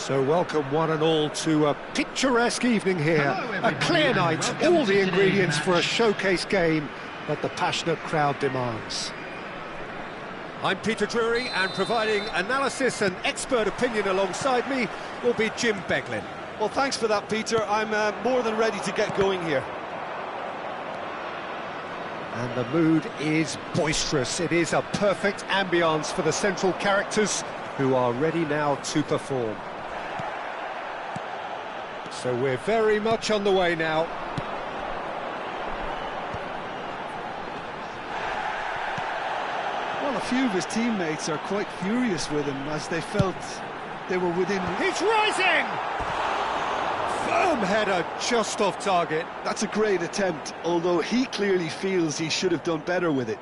So welcome one and all to a picturesque evening here. A clear night, all the ingredients for a showcase game that the passionate crowd demands. I'm Peter Drury, and providing analysis and expert opinion alongside me will be Jim Beglin. Well, thanks for that, Peter. I'm more than ready to get going here. And the mood is boisterous. It is a perfect ambience for the central characters who are ready now to perform. So we're very much on the way now. Well, a few of his teammates are quite furious with him as they felt they were within... He's rising! Firm header just off target. That's a great attempt, although he clearly feels he should have done better with it.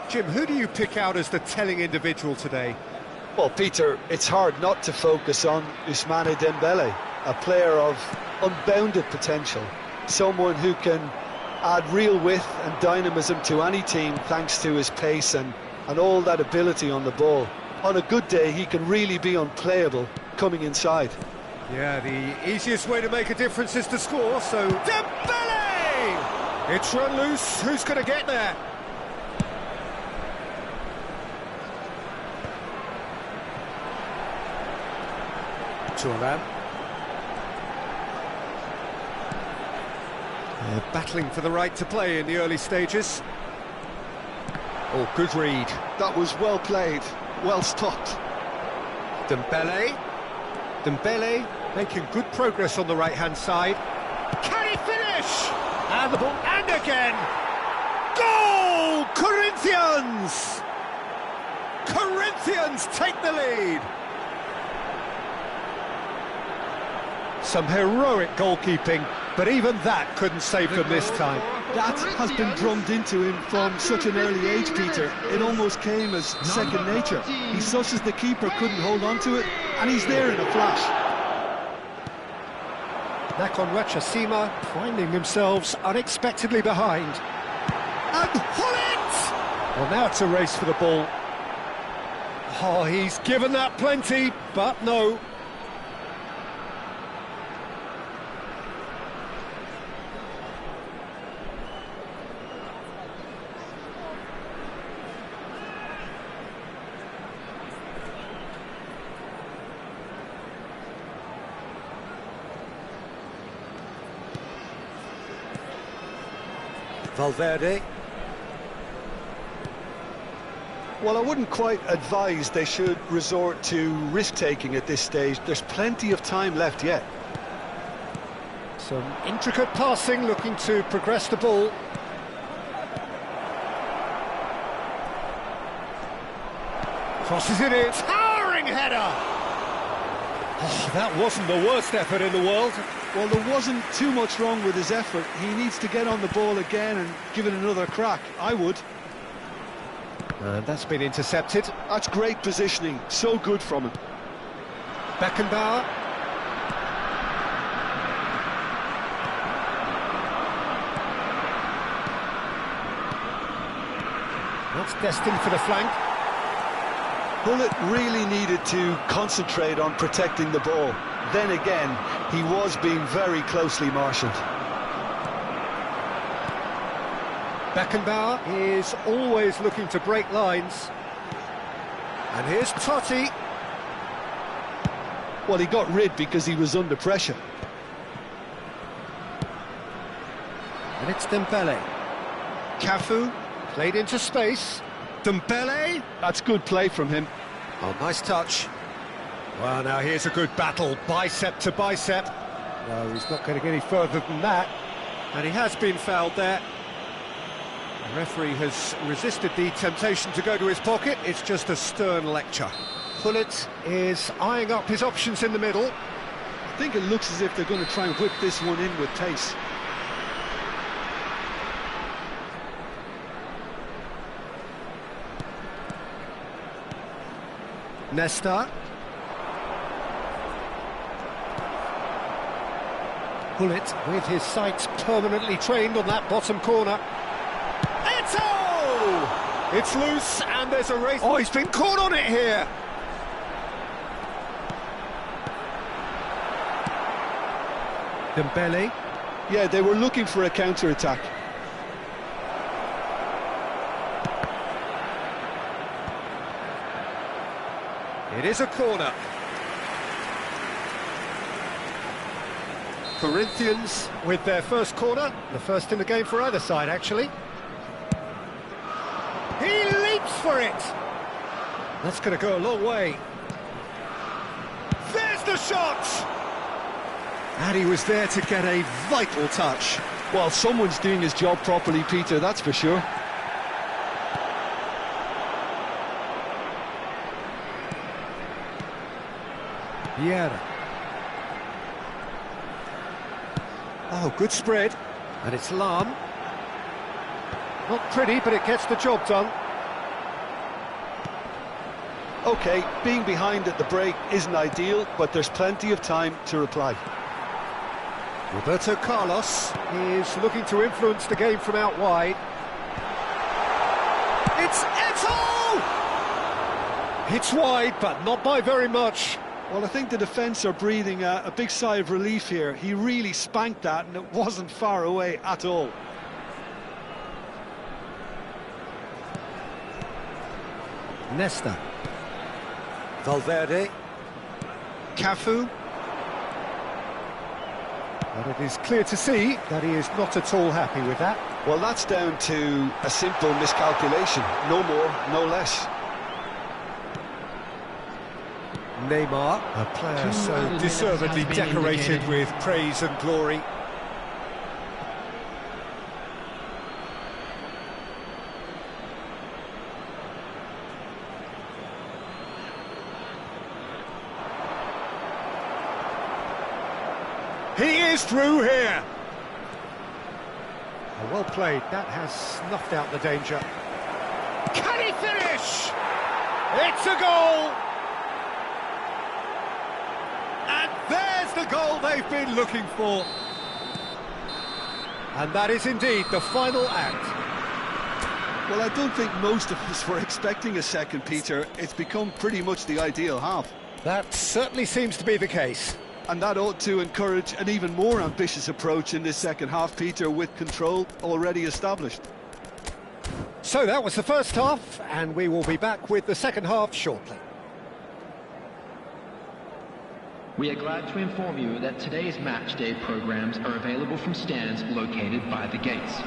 Jim, who do you pick out as the telling individual today? Well, Peter, it's hard not to focus on Ousmane Dembele, a player of unbounded potential, someone who can add real width and dynamism to any team thanks to his pace and all that ability on the ball. On a good day, he can really be unplayable coming inside. Yeah, the easiest way to make a difference is to score, so... Dembele! It's run loose, who's going to get there? Battling for the right to play in the early stages. Oh, good read. That was well played, well stopped. Dembele making good progress on the right-hand side. Can he finish? And the ball, and again! Goal! Corinthians! Corinthians take the lead! Some heroic goalkeeping, but even that couldn't save them this time. That has been drummed into him from such an early age, Peter. It almost came as second nature. He susses the keeper couldn't hold on to it, and he's there in a flash. Sima finding themselves unexpectedly behind. And Hullet! Well, now it's a race for the ball. Oh, he's given that plenty, but no. Valverde. Well, I wouldn't quite advise they should resort to risk-taking at this stage. There's plenty of time left yet. Some intricate passing, looking to progress the ball. Crosses it in. Towering header! Oh, that wasn't the worst effort in the world. Well, there wasn't too much wrong with his effort. He needs to get on the ball again and give it another crack. I would. And that's been intercepted. That's great positioning. So good from him. Beckenbauer. That's destined for the flank. Hullet really needed to concentrate on protecting the ball. Then again, he was being very closely marshalled. Beckenbauer is always looking to break lines. And here's Totti. Well, he got rid because he was under pressure. And it's Dembele. Cafu played into space. Dembele. That's good play from him. Oh, nice touch. Well, now here's a good battle, bicep to bicep. No, he's not going to get any further than that. And he has been fouled there. The referee has resisted the temptation to go to his pocket. It's just a stern lecture. Hullet is eyeing up his options in the middle. I think it looks as if they're going to try and whip this one in with pace. Nesta. Bullet with his sights permanently trained on that bottom corner. Eto! It's loose and there's a race. Oh, he's been caught on it here. Dembele. Yeah, they were looking for a counter-attack. It is a corner. Corinthians with their first corner, the first in the game for either side, actually. He leaps for it! That's going to go a long way. There's the shot! And he was there to get a vital touch. Well, someone's doing his job properly, Peter, that's for sure. Vieira. Oh, good spread. And it's Lam. Not pretty, but it gets the job done. OK, being behind at the break isn't ideal, but there's plenty of time to reply. Roberto Carlos is looking to influence the game from out wide. It's Eto! It's wide, but not by very much. Well, I think the defence are breathing a big sigh of relief here. He really spanked that, and it wasn't far away at all. Nesta. Valverde. Cafu. But it is clear to see that he is not at all happy with that. Well, that's down to a simple miscalculation. No more, no less. Neymar, a player so deservedly decorated with praise and glory. He is through here. Well played. That has snuffed out the danger. Can he finish? It's a goal. And there's the goal they've been looking for. And that is indeed the final act. Well, I don't think most of us were expecting a second, Peter. It's become pretty much the ideal half. That certainly seems to be the case. And that ought to encourage an even more ambitious approach in this second half, Peter, with control already established. So that was the first half, and we will be back with the second half shortly. We are glad to inform you that today's match day programs are available from stands located by the gates.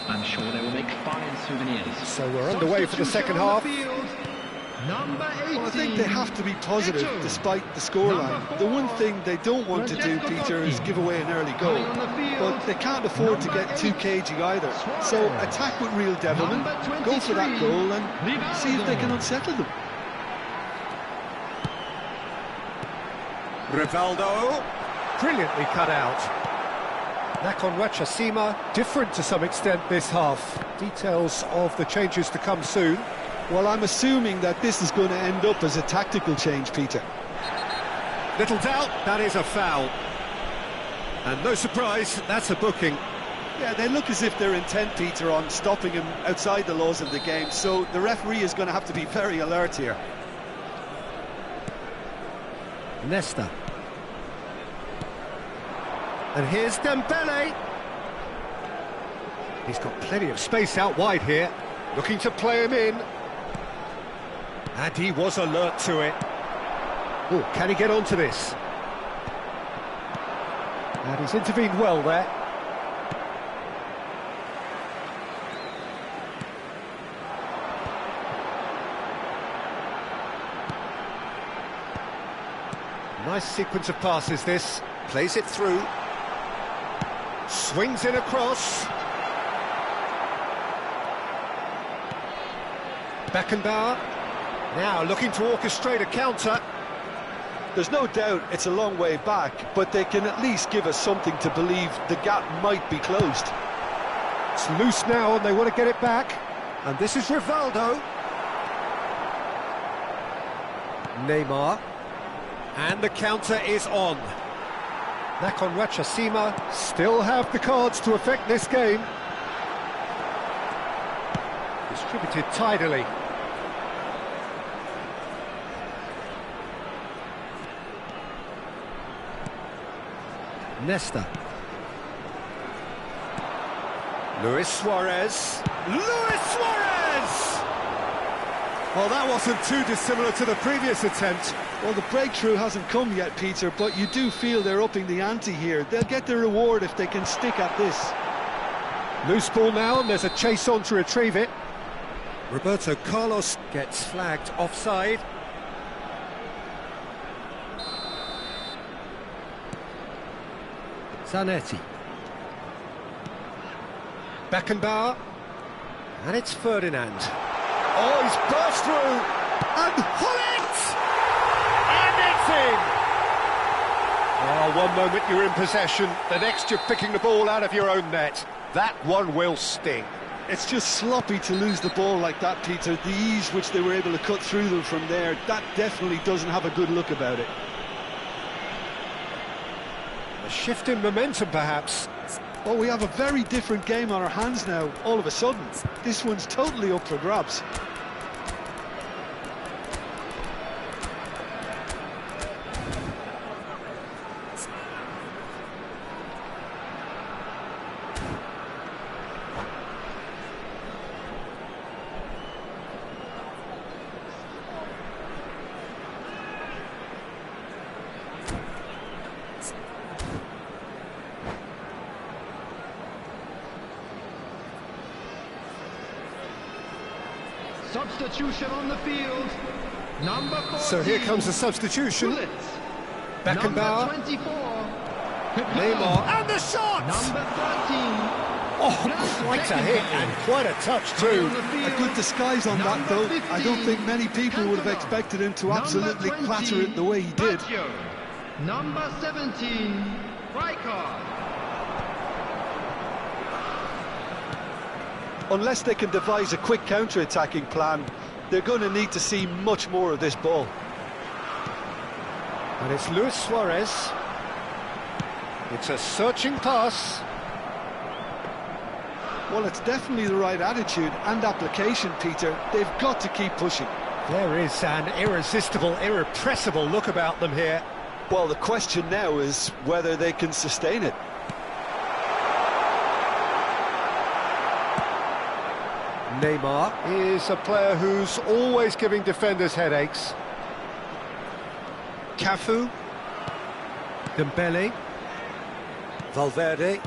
I'm sure they will make fine souvenirs. So we're underway for the second half. Number 18. Well, I think they have to be positive despite the scoreline. The one thing they don't want to do, Peter, is give away an early goal. But they can't afford to get too cagey either. So attack with real devilment, go for that goal and see if they can unsettle them. Rivaldo, brilliantly cut out. Nakonracha Sima, different to some extent this half. Details of the changes to come soon. Well, I'm assuming that this is going to end up as a tactical change, Peter. Little doubt, that is a foul. And no surprise, that's a booking. Yeah, they look as if they're intent, Peter, on stopping him outside the laws of the game, so the referee is going to have to be very alert here. Nesta. And here's Dembele. He's got plenty of space out wide here, looking to play him in. And he was alert to it. Oh, can he get onto this? And he's intervened well there. Nice sequence of passes this. Plays it through. Swings in across. Beckenbauer. Now looking to orchestrate a counter. There's no doubt it's a long way back, but they can at least give us something to believe the gap might be closed. It's loose now and they want to get it back. And this is Rivaldo. Neymar. And the counter is on. XamaleXa still have the cards to affect this game. Distributed tidily. Nesta. Luis Suarez. Luis Suarez! Well, that wasn't too dissimilar to the previous attempt. Well, the breakthrough hasn't come yet, Peter, but you do feel they're upping the ante here. They'll get their reward if they can stick at this. Loose ball now, and there's a chase on to retrieve it. Roberto Carlos gets flagged offside. Zanetti. Beckenbauer. And it's Ferdinand. Oh, he's burst through. And Hullet! And it's in! Oh, one moment you're in possession, the next you're picking the ball out of your own net. That one will sting. It's just sloppy to lose the ball like that, Peter. The ease which they were able to cut through them from there, that definitely doesn't have a good look about it. A shift in momentum, perhaps. Well, we have a very different game on our hands now, all of a sudden. This one's totally up for grabs. Substitution on the field. Number 14. So here comes the substitution. Bullet. Beckenbauer. Number 24. Neymar. And the shot! Number 13. Oh, quite a hit and quite a touch too. A good disguise on that, though. I don't think many people would have expected him to absolutely clatter it the way he did. Number 17. Rijkaard. Unless they can devise a quick counter-attacking plan, they're going to need to see much more of this ball. And it's Luis Suarez. It's a searching pass. Well, it's definitely the right attitude and application, Peter. They've got to keep pushing. There is an irresistible, irrepressible look about them here. Well, the question now is whether they can sustain it. Neymar is a player who's always giving defenders headaches. Cafu. Dembele. Valverde.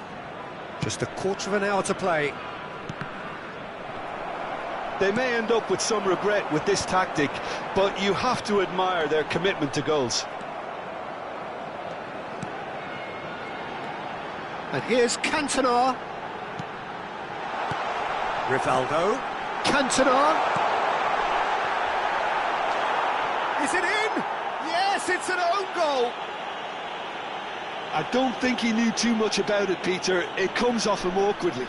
Just a quarter of an hour to play. They may end up with some regret with this tactic, but you have to admire their commitment to goals. And here's Cantona. Rivaldo. Cantona. Is it in? Yes, it's an own goal. I don't think he knew too much about it, Peter. It comes off him awkwardly.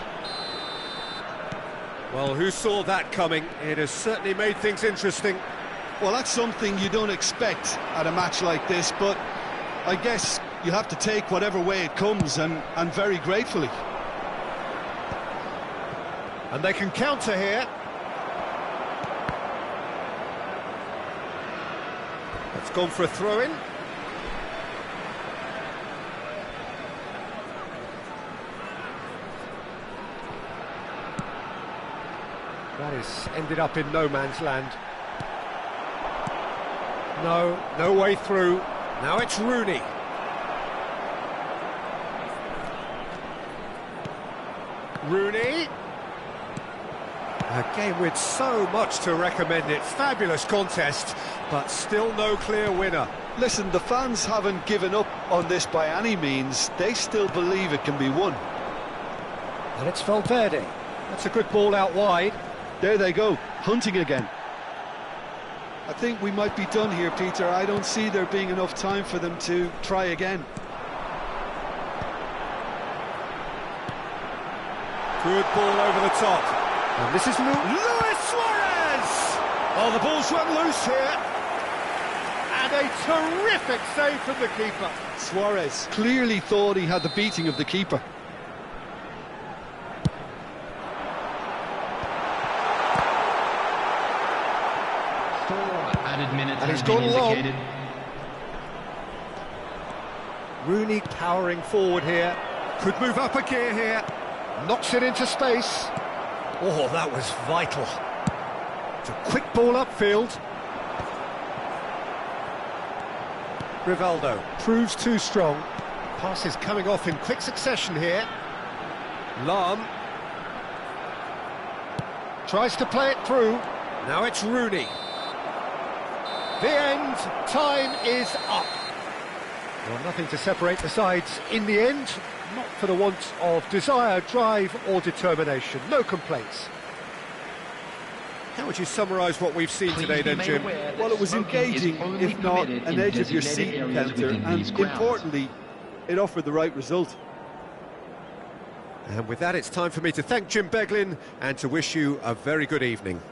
Well, who saw that coming? It has certainly made things interesting. Well, that's something you don't expect at a match like this, but I guess you have to take whatever way it comes, and very gratefully. And they can counter here. It's gone for a throw-in. That is ended up in no man's land. No way through. Now it's Rooney. Rooney. A game with so much to recommend it. Fabulous contest, but still no clear winner. Listen, the fans haven't given up on this by any means. They still believe it can be won. And it's Valverde. That's a good ball out wide. There they go, hunting again. I think we might be done here, Peter. I don't see there being enough time for them to try again. Good ball over the top. And this is Luis Suarez! Oh, the ball's run loose here. And a terrific save from the keeper. Suarez clearly thought he had the beating of the keeper. Added minutes And he's has been gone long. indicated. Rooney powering forward here. Could move up a gear here. Knocks it into space. Oh, that was vital. It's a quick ball upfield. Rivaldo proves too strong. Passes coming off in quick succession here. Lahm tries to play it through. Now it's Rooney. The end. Time is up. Well, nothing to separate the sides in the end. Not for the want of desire, drive or determination. No complaints. How would you summarise what we've seen today then, Jim? Well, it was engaging, if not an edge-of-your-seat encounter, and importantly, it offered the right result. And with that, it's time for me to thank Jim Beglin and to wish you a very good evening.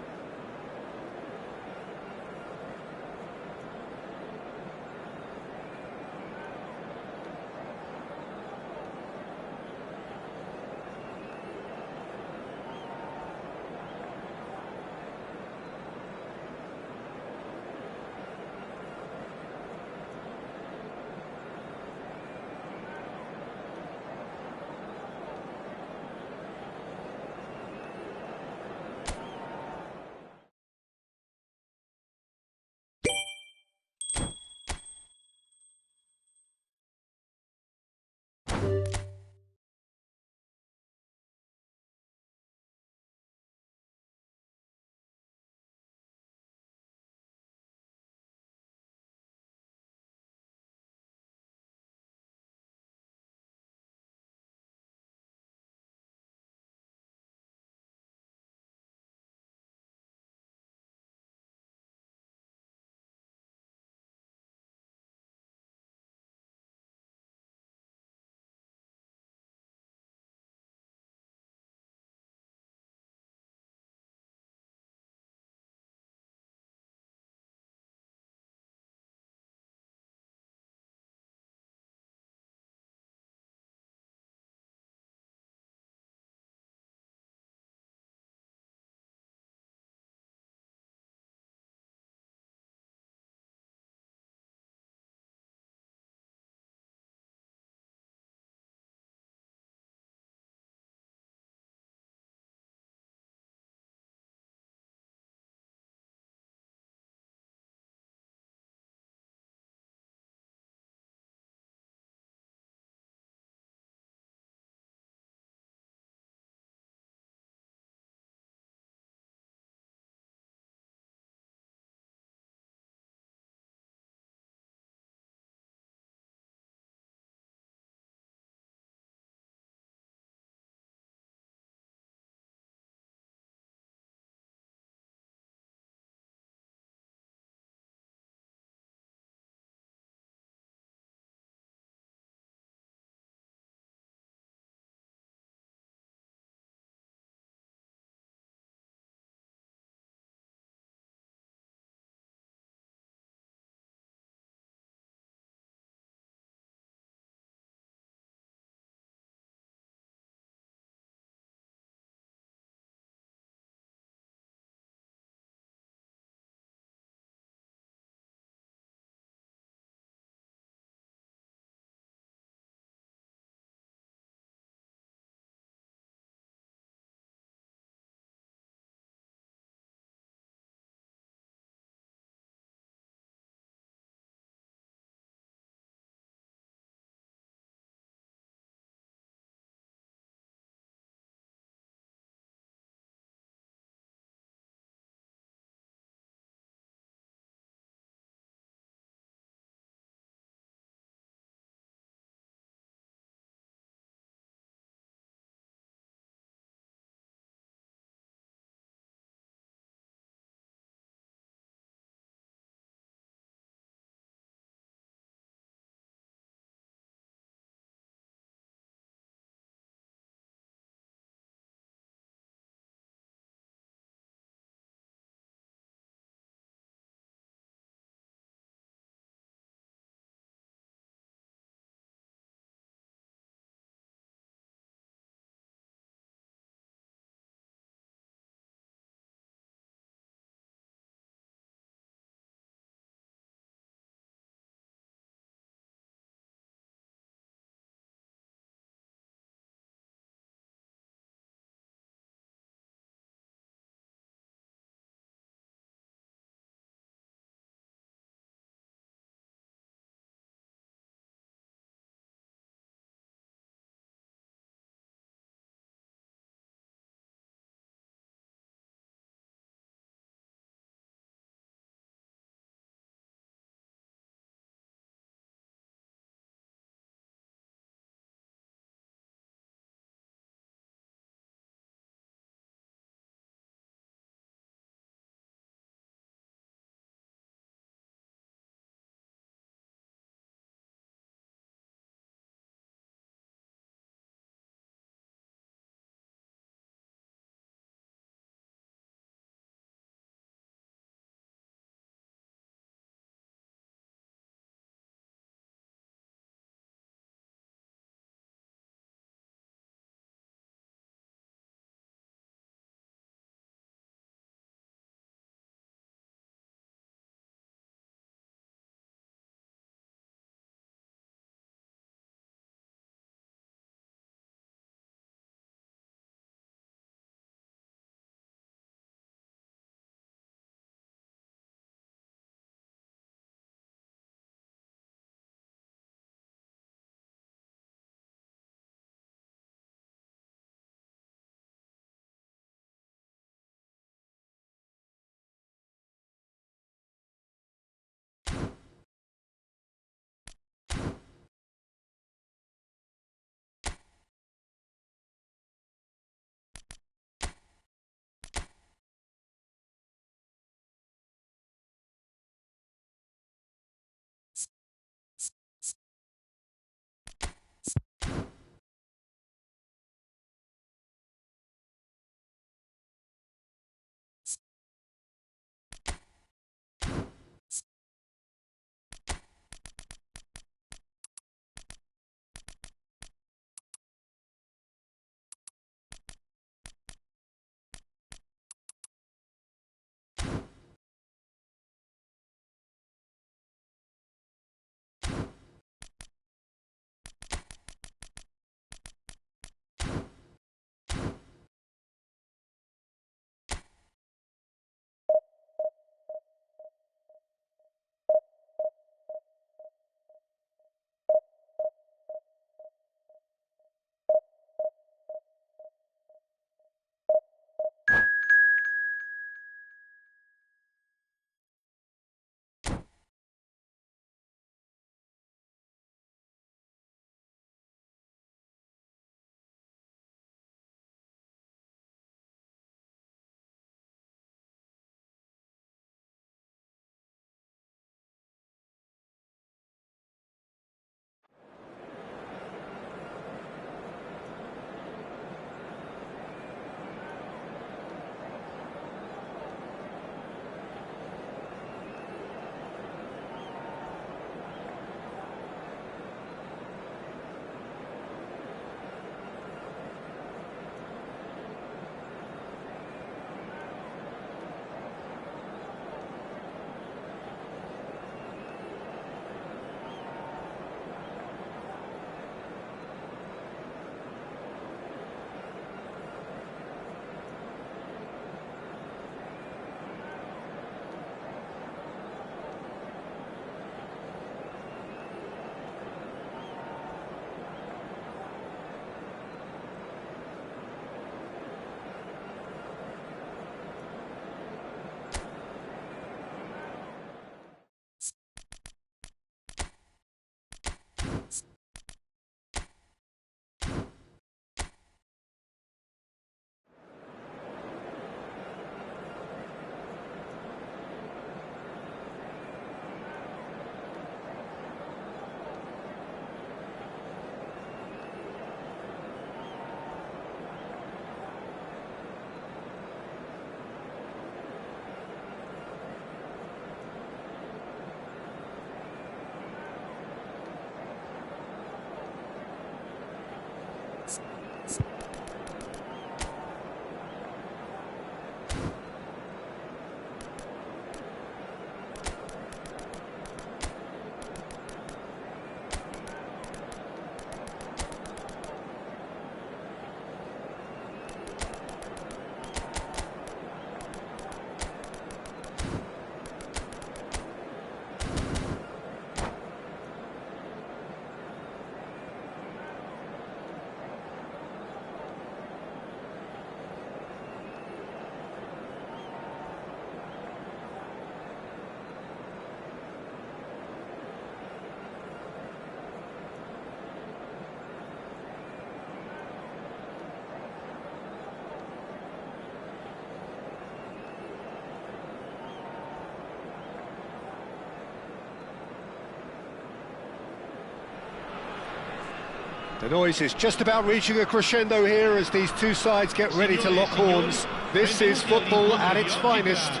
The noise is just about reaching a crescendo here as these two sides get ready to lock horns. This is football at its finest.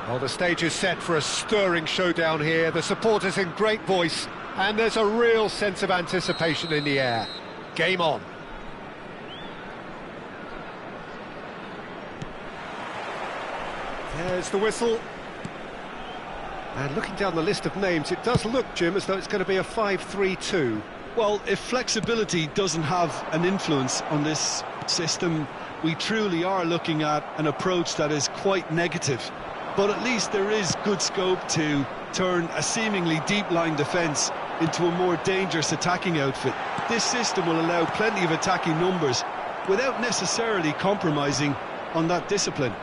Well, the stage is set for a stirring showdown here. The supporters in great voice, and there's a real sense of anticipation in the air. Game on. There's the whistle. And looking down the list of names, it does look, Jim, as though it's going to be a 5-3-2. Well, if flexibility doesn't have an influence on this system, we truly are looking at an approach that is quite negative. But at least there is good scope to turn a seemingly deep-line defence into a more dangerous attacking outfit. This system will allow plenty of attacking numbers without necessarily compromising on that discipline.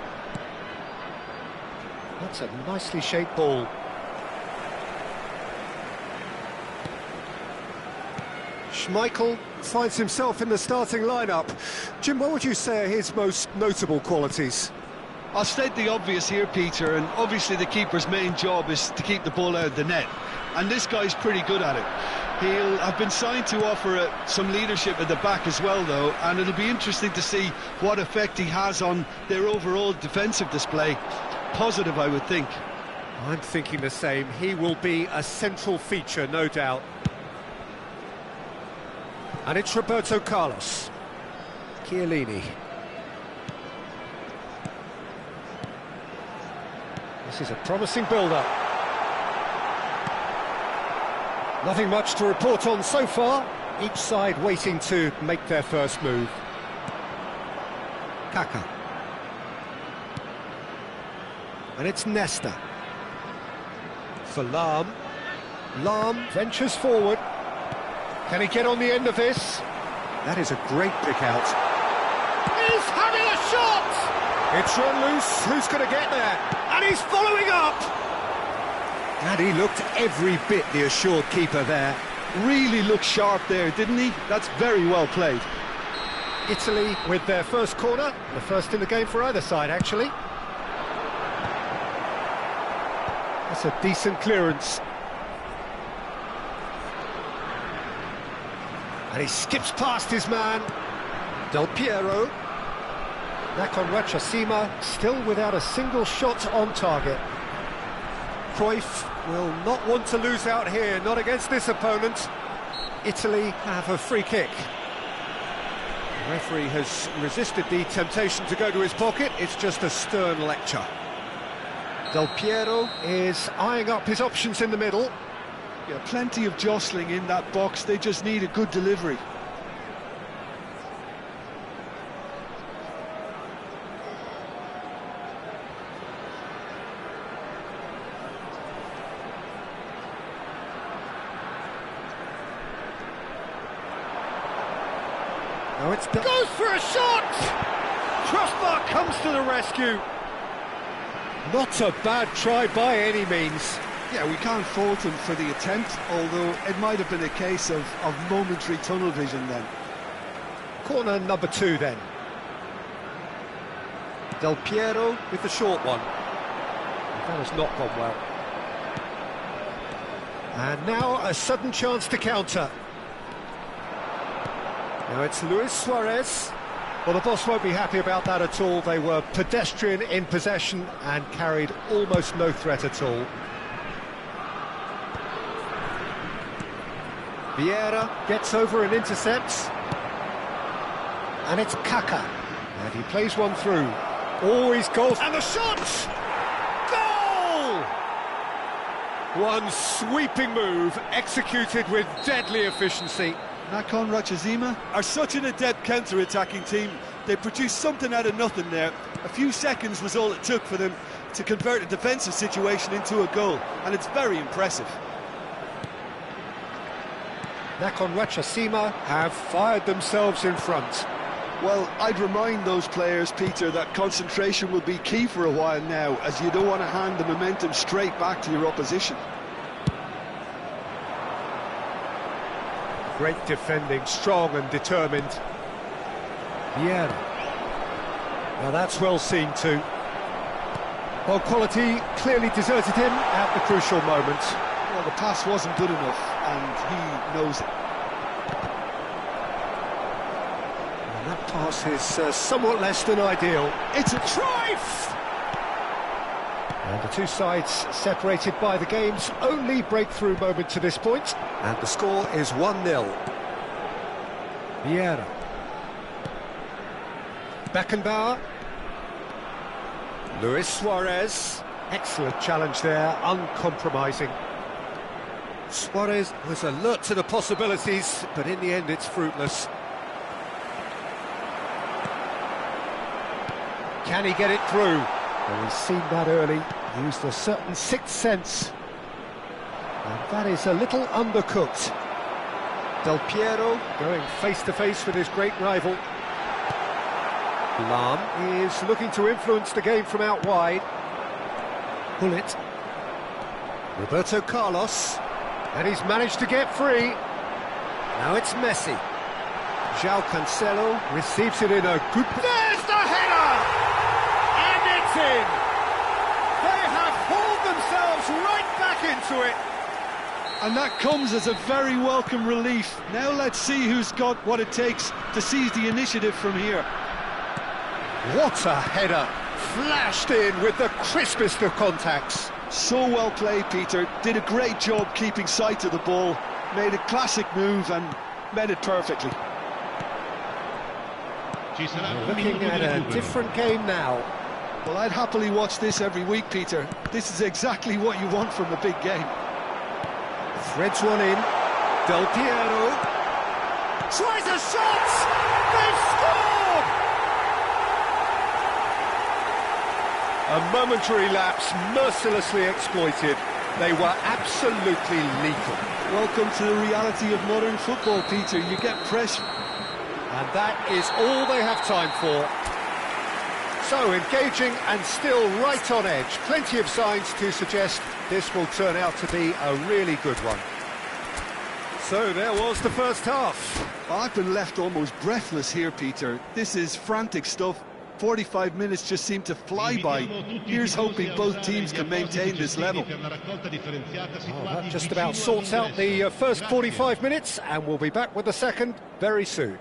That's a nicely shaped ball. Schmeichel finds himself in the starting lineup. Jim, what would you say are his most notable qualities? I'll state the obvious here, Peter, and obviously the keeper's main job is to keep the ball out of the net. And this guy's pretty good at it. He'll have been signed to offer some leadership at the back as well, though, and it'll be interesting to see what effect he has on their overall defensive display. Positive, I would think. I'm thinking the same. He will be a central feature, no doubt. And it's Roberto Carlos. Chiellini. This is a promising build-up. Nothing much to report on so far. Each side waiting to make their first move. Kaka. And it's Nesta. For Lahm. Lahm ventures forward. Can he get on the end of this? That is a great pick out. He's having a shot! It's run loose. Who's going to get there? And he's following up! And he looked every bit the assured keeper there. Really looked sharp there, didn't he? That's very well played. Italy with their first corner. The first in the game for either side, actually. That's a decent clearance. And he skips past his man. Del Piero. XamaleXa still without a single shot on target. Cruyff will not want to lose out here, not against this opponent. Italy have a free kick. The referee has resisted the temptation to go to his pocket. It's just a stern lecture. Del Piero is eyeing up his options in the middle. Yeah, plenty of jostling in that box. They just need a good delivery. Now it's goes for a shot! Crossbar comes to the rescue. Not a bad try by any means. Yeah, we can't fault him for the attempt, although it might have been a case of momentary tunnel vision then. Corner number 2 then. Del Piero with the short one. That has not gone well. And now a sudden chance to counter. Now it's Luis Suarez. Well, the boss won't be happy about that at all. They were pedestrian in possession and carried almost no threat at all. Vieira gets over and intercepts. And it's Kaka. And he plays one through. Oh, he's goals. And the shot! Goal! One sweeping move, executed with deadly efficiency. XamaleXa are such an adept counter-attacking team. They produced something out of nothing there. A few seconds was all it took for them to convert a defensive situation into a goal, and it's very impressive. XamaleXa have fired themselves in front. Well, I'd remind those players, Peter, that concentration will be key for a while now, as you don't want to hand the momentum straight back to your opposition. Great defending, strong and determined. Vieira. Now that's well seen too. Well, quality clearly deserted him at the crucial moment. Well, the pass wasn't good enough, and he knows it. And that pass is somewhat less than ideal. It's a Cruyff! And the two sides separated by the game's only breakthrough moment to this point. And the score is 1-0. Vieira. Beckenbauer. Luis Suarez. Excellent challenge there, uncompromising. Suarez was alert to the possibilities, but in the end it's fruitless. Can he get it through? Well, he's seen that early, used a certain sixth sense. And that is a little undercooked. Del Piero going face-to-face with his great rival. Lam is looking to influence the game from out wide. Bullet. Roberto Carlos. And he's managed to get free. Now it's Messi. João Cancelo receives it in a good... There's the header! And it's in! They have hauled themselves right back into it. And that comes as a very welcome relief. Now let's see who's got what it takes to seize the initiative from here. What a header! Flashed in with the crispest of contacts. So well played, Peter. Did a great job keeping sight of the ball. Made a classic move and met it perfectly. Looking at a different game now. Well, I'd happily watch this every week, Peter. This is exactly what you want from a big game. Threads one in. Del Piero tries a shot! They've scored! A momentary lapse mercilessly exploited. They were absolutely lethal. Welcome to the reality of modern football, Peter. You get press. And that is all they have time for. So engaging and still right on edge. Plenty of signs to suggest this will turn out to be a really good one. So there was the first half. I've been left almost breathless here, Peter. This is frantic stuff. 45 minutes just seem to fly by. Here's hoping both teams can maintain this level. That just about sorts out the first 45 minutes, and we'll be back with the second very soon.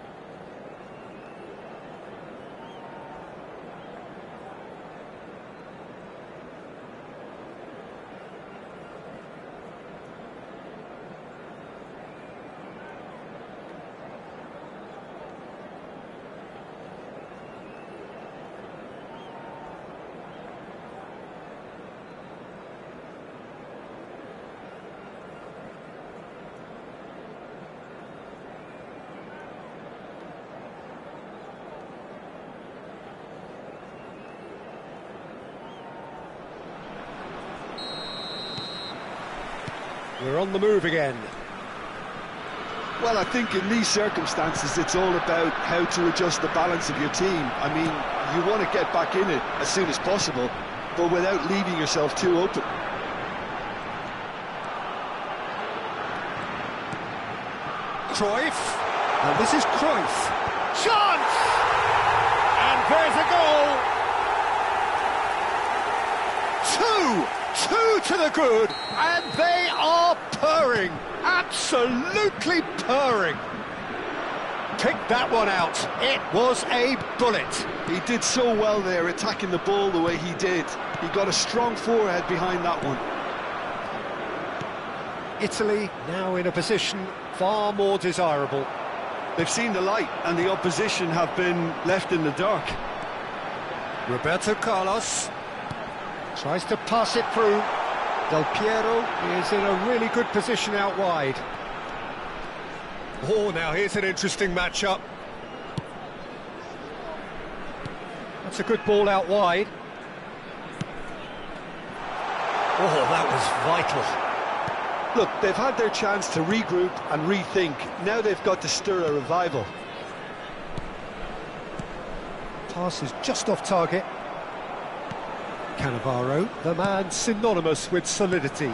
We're on the move again. Well, I think in these circumstances it's all about how to adjust the balance of your team. I mean, you want to get back in it as soon as possible, but without leaving yourself too open. Cruyff, and this is Cruyff. Chance! And there's a goal! Two to the good, and they are purring, absolutely purring. Picked that one out, it was a bullet. He did so well there, attacking the ball the way he did. He got a strong forehead behind that one. Italy now in a position far more desirable. They've seen the light, and the opposition have been left in the dark. Roberto Carlos tries to pass it through. Del Piero is in a really good position out wide. Oh, now here's an interesting matchup. That's a good ball out wide. Oh, that was vital. Look, they've had their chance to regroup and rethink. Now they've got to stir a revival. Pass is just off target. Cannavaro, the man synonymous with solidity.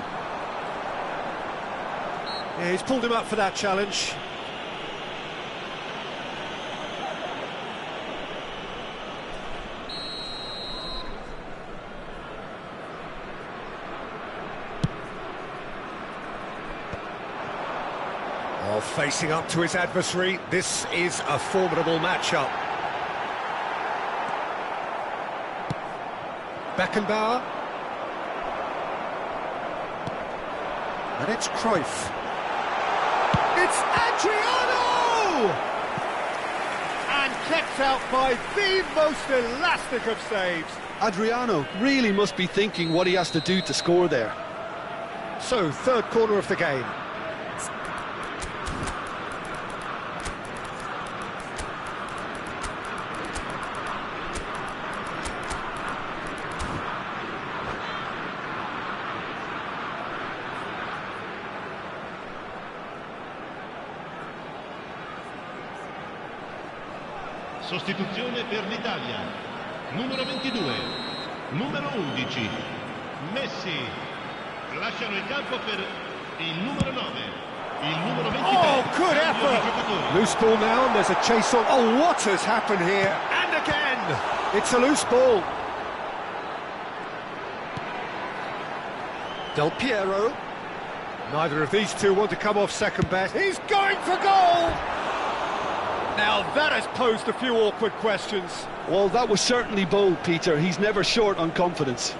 Yeah, he's pulled him up for that challenge. Facing up to his adversary, this is a formidable matchup. Beckenbauer. And it's Cruyff. It's Adriano! And kept out by the most elastic of saves. Adriano really must be thinking what he has to do to score there. So, third corner of the game. Sostituzione per l'Italia. Numero 22, numero 11, Messi. Lasciano il campo per il numero 9, il numero 23. Oh, good effort! Loose ball now, and there's a chase on. Oh, what has happened here? And again! It's a loose ball. Del Piero. Neither of these two want to come off second best. He's going for goal! Now that has posed a few awkward questions. Well, that was certainly bold, Peter. He's never short on confidence.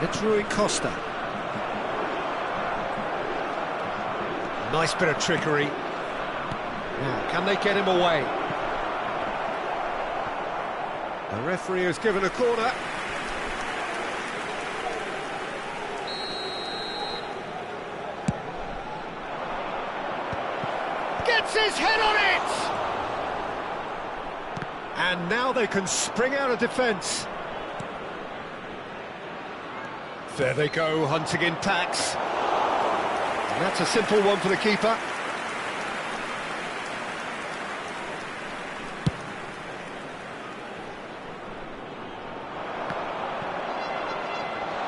It's Rui Costa. Nice bit of trickery. Now, can they get him away? The referee has given a corner. Gets his head on it! And now they can spring out of defence. There they go, hunting in packs. And that's a simple one for the keeper.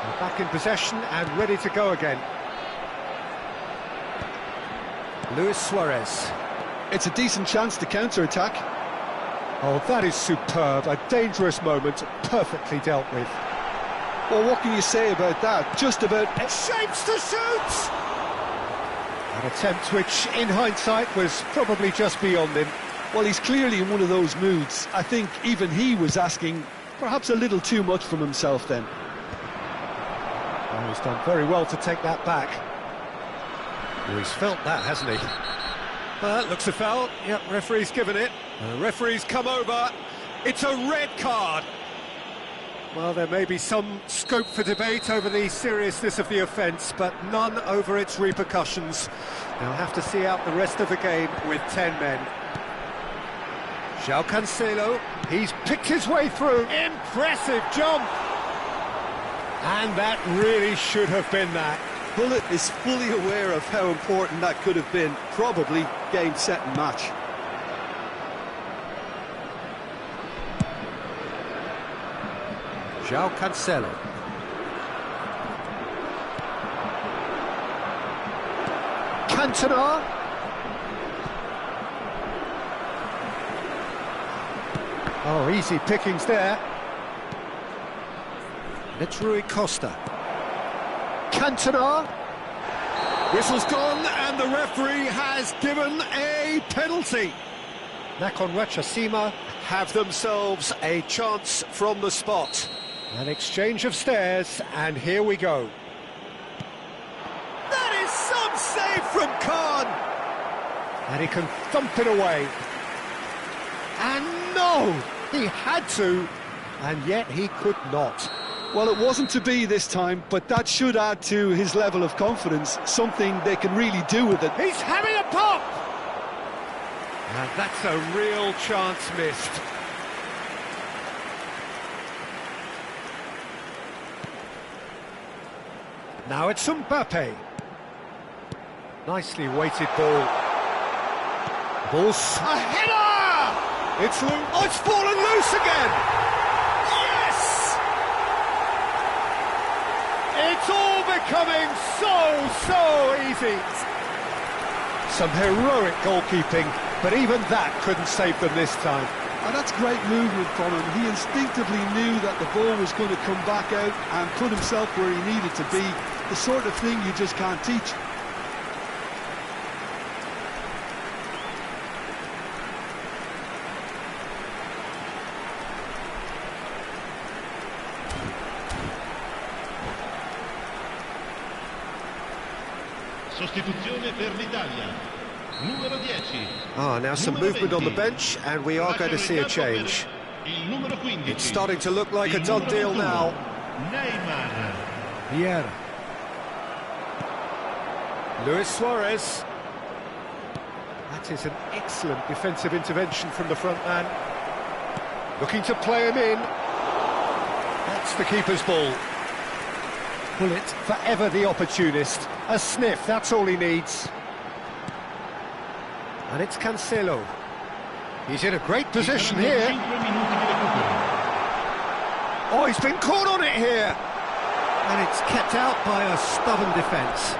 They're back in possession and ready to go again. Luis Suarez. It's a decent chance to counter-attack. Oh, that is superb. A dangerous moment, perfectly dealt with. Well, what can you say about that? Just about... Shapes to shoot! An attempt which, in hindsight, was probably just beyond him. Well, he's clearly in one of those moods. I think even he was asking perhaps a little too much from himself then. Oh, he's done very well to take that back. Well, he's felt that, hasn't he? That looks a foul. Yep, referee's given it. The referee's come over. It's a red card. Well, there may be some scope for debate over the seriousness of the offence, but none over its repercussions. They'll have to see out the rest of the game with 10 men. João Cancelo, he's picked his way through. Impressive jump! And that really should have been that. Bullet is fully aware of how important that could have been. Probably game, set and match. João Cancelo. Cantona. Oh, easy pickings there. It's Rui Costa. Cantona. Whistle's gone and the referee has given a penalty. Nakon Ratchasima have themselves a chance from the spot. An exchange of stares, and here we go. That is some save from Khan! And he can thump it away. And no! He had to, and yet he could not. Well, it wasn't to be this time, but that should add to his level of confidence, something they can really do with it. He's having a pop! And that's a real chance missed. Now it's Mbappe. Nicely weighted ball. Ball's a header! It's loose. Oh, it's fallen loose again! Yes! It's all becoming so easy. Some heroic goalkeeping, but even that couldn't save them this time. And that's great movement from him. He instinctively knew that the ball was going to come back out and put himself where he needed to be. The sort of thing you just can't teach. Sostituzione per l'Italia. Numero 10. Now some movement on the bench, and we are going to see a change. It's starting to look like a done deal now. Neymar. Vieira. Luis Suarez. That is an excellent defensive intervention from the front man. Looking to play him in. That's the keeper's ball. Bullet, forever the opportunist. A sniff, that's all he needs. And it's Cancelo. He's in a great position here. Oh, he's been caught on it here. And it's kept out by a stubborn defence.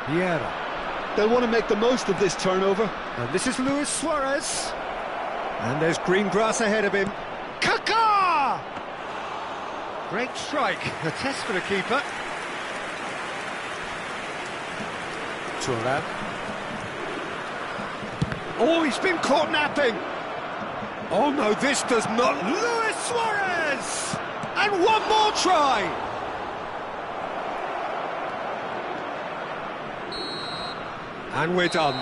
Vieira. They'll want to make the most of this turnover. And this is Luis Suarez. And there's green grass ahead of him. Kaká! Great strike. A test for the keeper. Thuram. Oh, he's been caught napping. Oh no, this does not. Luis Suarez! And one more try. And we're done.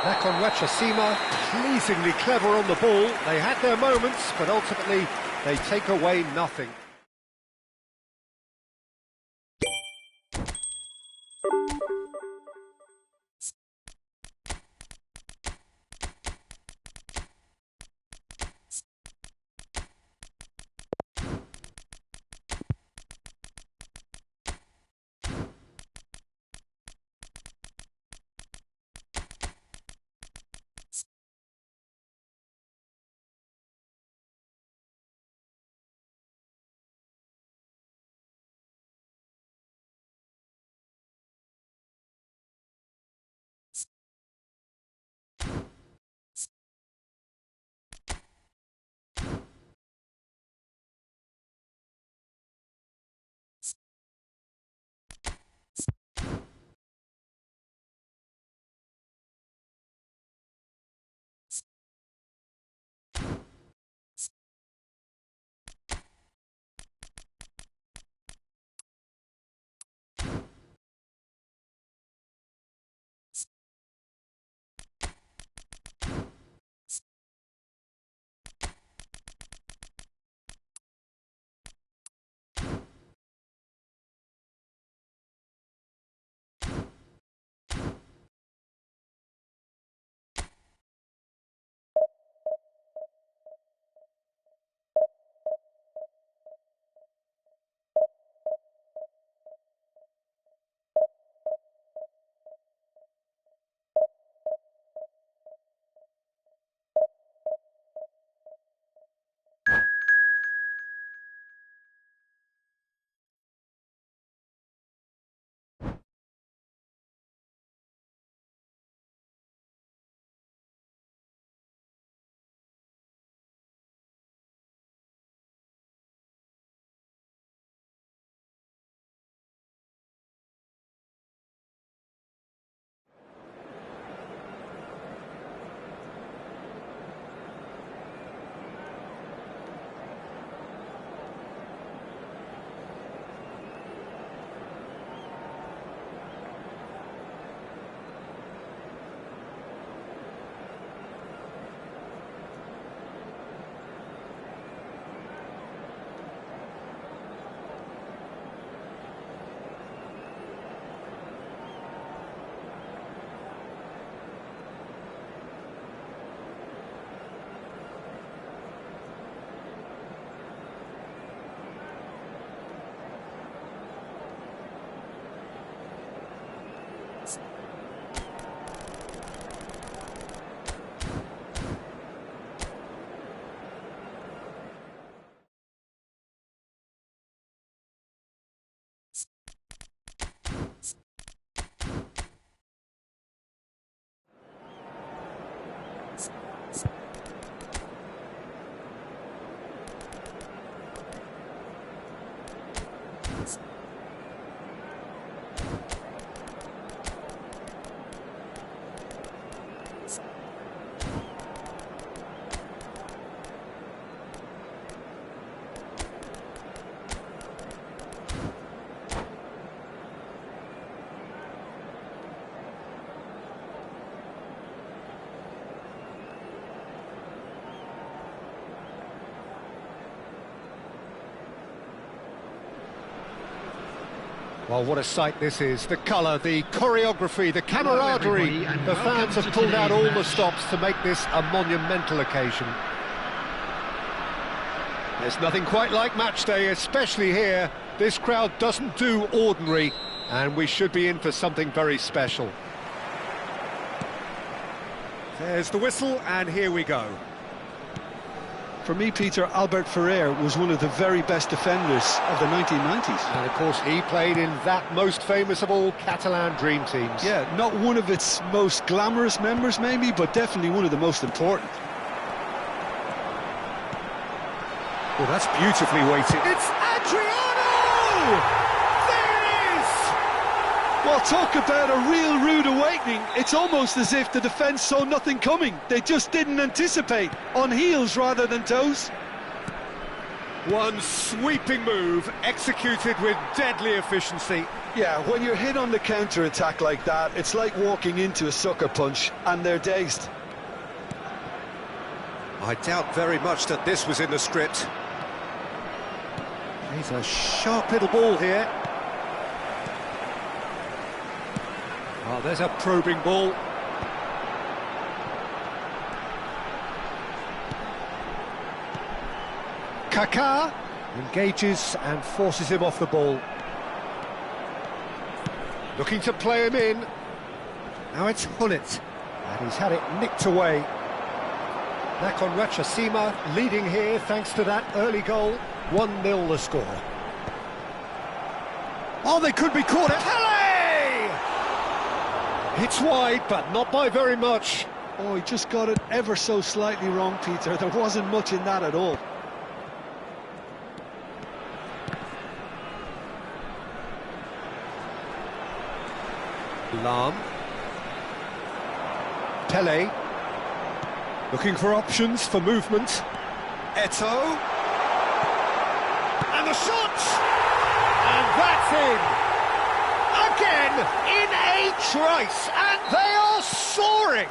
Back on XamaleXa, pleasingly clever on the ball. They had their moments, but ultimately they take away nothing. Well, what a sight this is. The colour, the choreography, the camaraderie. everybody, and The welcome fans have to pulled out today's all the match. stops to make this a monumental occasion. There's nothing quite like match day, especially here. This crowd doesn't do ordinary, and we should be in for something very special. There's the whistle, and here we go. For me, Peter, Albert Ferrer was one of the very best defenders of the 1990s. And of course, he played in that most famous of all Catalan dream teams. Yeah, not one of its most glamorous members, maybe, but definitely one of the most important. Well, that's beautifully weighted. It's Adriano! There it is! Well, talk about a real rude awakening. It's almost as if the defence saw nothing coming. They just didn't anticipate, on heels rather than toes. One sweeping move, executed with deadly efficiency. Yeah, when you're hit on the counter-attack like that, it's like walking into a sucker punch, and they're dazed. I doubt very much that this was in the script. He's a sharp little ball here. Oh, there's a probing ball. Kaká engages and forces him off the ball. Looking to play him in. Now it's Hullet, and he's had it nicked away. XamaleXa leading here thanks to that early goal. 1-0 the score. Oh, they could be caught. Pele! It's wide, but not by very much. Oh, he just got it ever so slightly wrong, Peter. There wasn't much in that at all. Lam. Pele. Looking for options for movement. Eto'o. And the shot! And that's in! Again, in a trice, and they are soaring!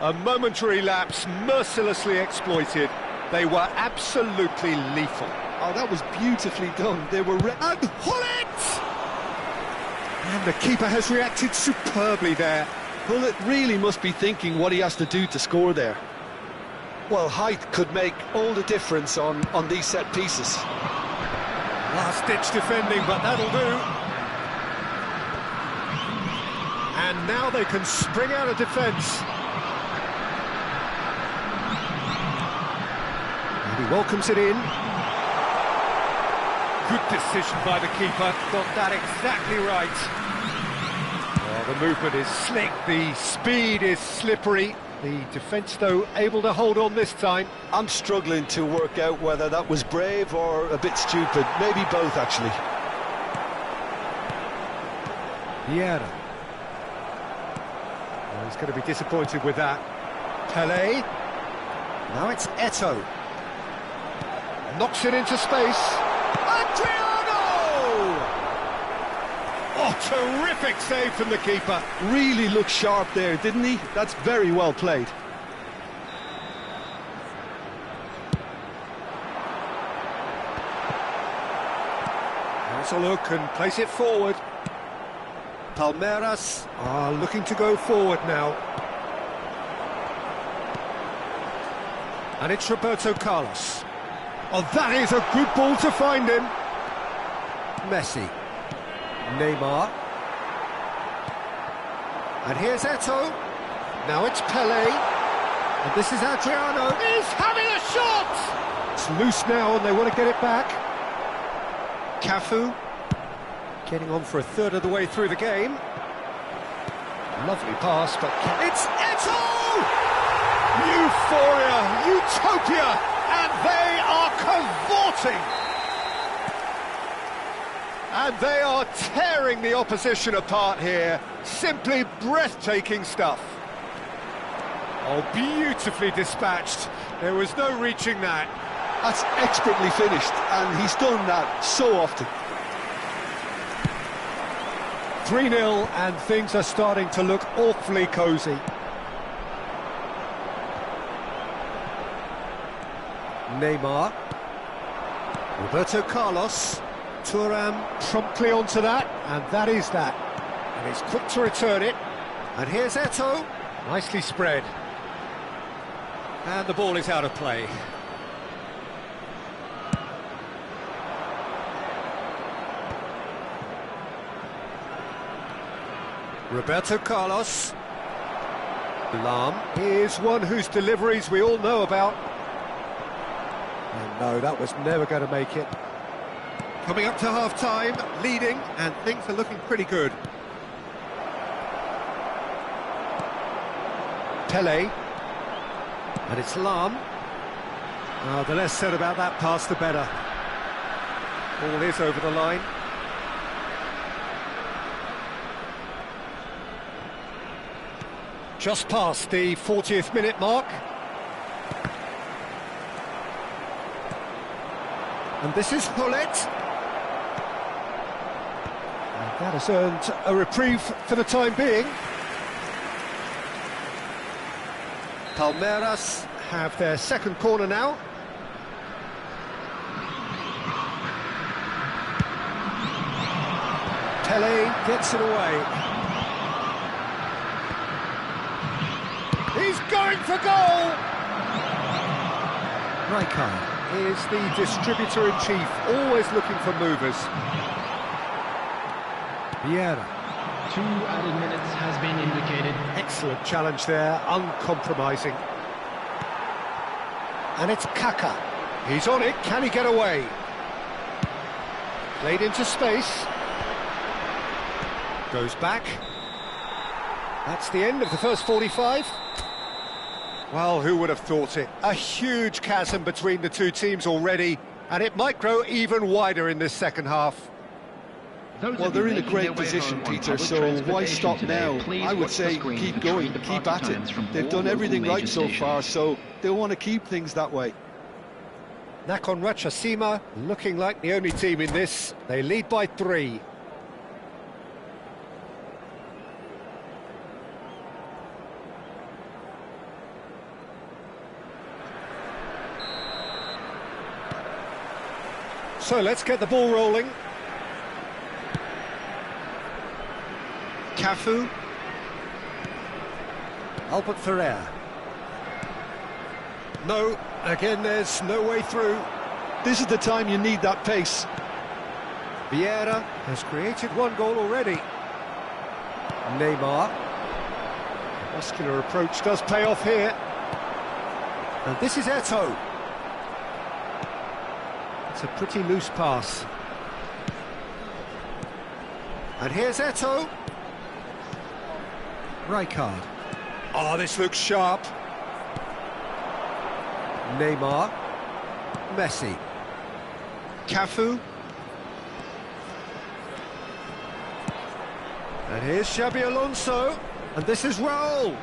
A momentary lapse, mercilessly exploited. They were absolutely lethal. Oh, that was beautifully done. They were... And Hullet! And the keeper has reacted superbly there. Hullet really must be thinking what he has to do to score there. Well, height could make all the difference on these set pieces. Last-ditch defending, but that'll do. And now they can spring out of defence. And he welcomes it in. Good decision by the keeper, got that exactly right. Oh, the movement is slick, the speed is slippery. The defence, though, able to hold on this time. I'm struggling to work out whether that was brave or a bit stupid. Maybe both, actually. Vieira. Well, he's going to be disappointed with that. Pele. Now it's Eto'o. Knocks it into space. Adriano! Oh, terrific save from the keeper. Really looked sharp there, didn't he? That's very well played. Has a look and place it forward. Palmeiras are looking to go forward now. And it's Roberto Carlos. Oh, that is a good ball to find him. Messi. Neymar. And here's Eto'o. Now it's Pele. And this is Adriano. He's having a shot! It's loose now and they want to get it back. Cafu. Getting on for a third of the way through the game. Lovely pass, but it's Eto'o! Euphoria, utopia, and they are cavorting! And they are tearing the opposition apart here. Simply breathtaking stuff. Oh, beautifully dispatched. There was no reaching that. That's expertly finished, and he's done that so often. 3-0, and things are starting to look awfully cosy. Neymar. Roberto Carlos. Thuram promptly onto that, and that is that. And he's quick to return it. And here's Eto'o, nicely spread. And the ball is out of play. Roberto Carlos. Lam is one whose deliveries we all know about. And no, that was never going to make it. Coming up to half-time, leading, and things are looking pretty good. Pele. And it's Lam. The less said about that pass, the better. Ball is over the line. Just past the 40th minute mark. And this is Hullet. And that has earned a reprieve for the time being. Palmeiras have their second corner now. Pele gets it away. He's going for goal! Rijkaard is the distributor-in-chief, always looking for movers. Vieira. 2 added minutes has been indicated. Excellent challenge there, uncompromising. And it's Kaka. He's on it, can he get away? Played into space. Goes back. That's the end of the first 45. Well, who would have thought it? A huge chasm between the two teams already, and it might grow even wider in this second half. Well, they're in a great position, Peter, so why stop now? I would say keep going, keep at it. They've done everything right so far, so they'll want to keep things that way. Nakhon Ratchasima looking like the only team in this. They lead by 3. So let's get the ball rolling. Cafu. Albert Ferrer. No, again there's no way through. This is the time you need that pace. Vieira has created 1 goal already. Neymar. The muscular approach does pay off here. And this is Eto'o. It's a pretty loose pass. And here's Eto'o. Rijkaard. Oh, this looks sharp. Neymar. Messi. Cafu. And here's Xabi Alonso. And this is Raul.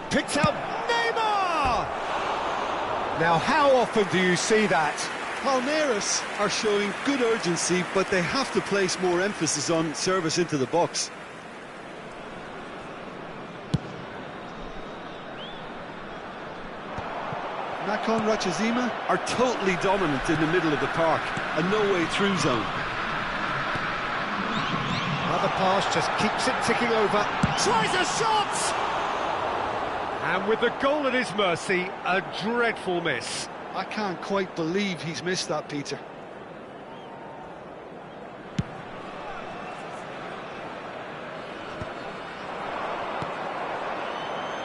Picked out Neymar! Now, how often do you see that? Palmeiras are showing good urgency, but they have to place more emphasis on service into the box. Nakhon Ratchasima are totally dominant in the middle of the park, a no-way through zone. Another pass just keeps it ticking over. Tries a shot! And with the goal at his mercy, a dreadful miss. I can't quite believe he's missed that, Peter.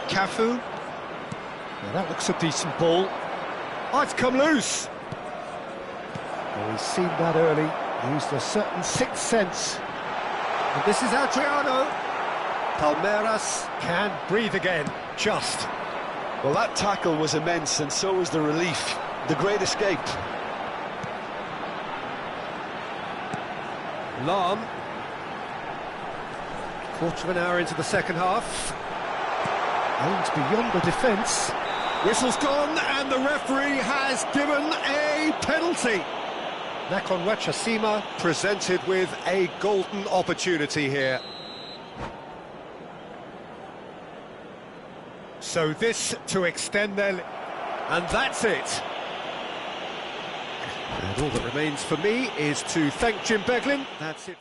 Cafu. Now that looks a decent ball. Oh, it's come loose. Well, he's seen that early. He used a certain sixth sense. And this is Adriano. Palmeiras can breathe again, just. Well, that tackle was immense, and so was the relief. The great escape. Lam. Quarter of an hour into the second half. Aims beyond the defence. Whistle's gone, and the referee has given a penalty. Nakhon Ratchasima presented with a golden opportunity here. So this to extend their... And that's it. And all that remains for me is to thank Jim Beglin. That's it.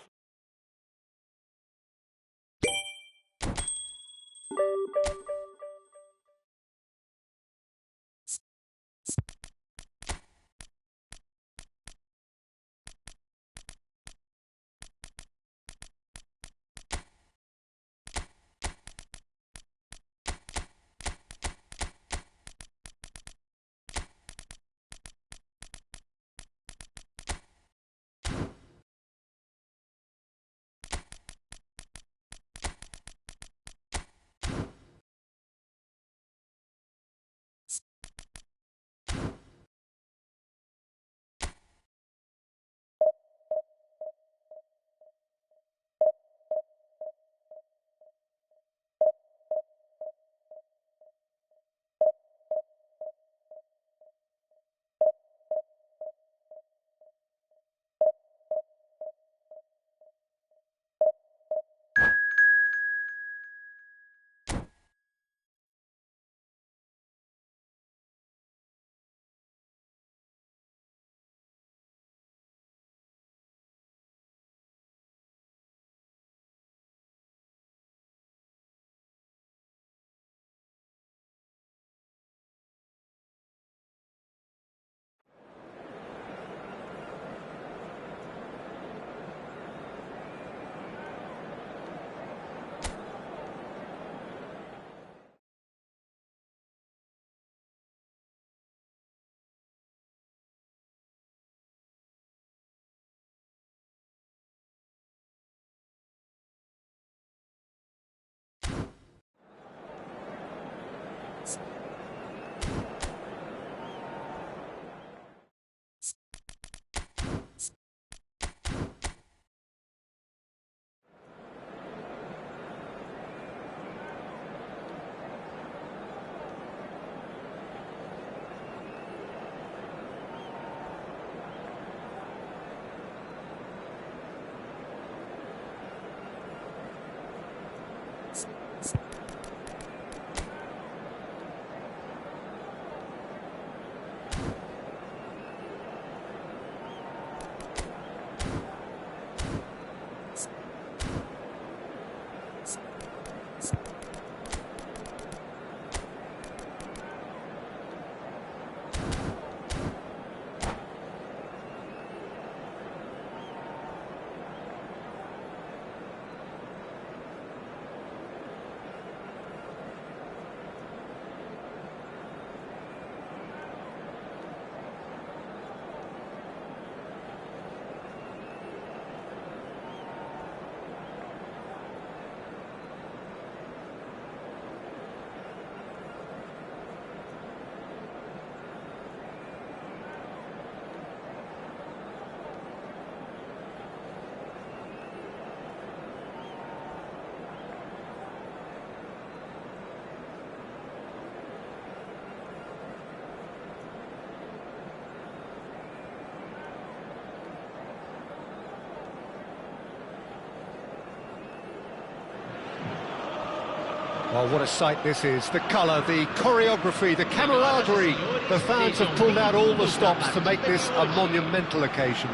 Well, what a sight this is. The colour, the choreography, the camaraderie. The fans have pulled out all the stops to make this a monumental occasion.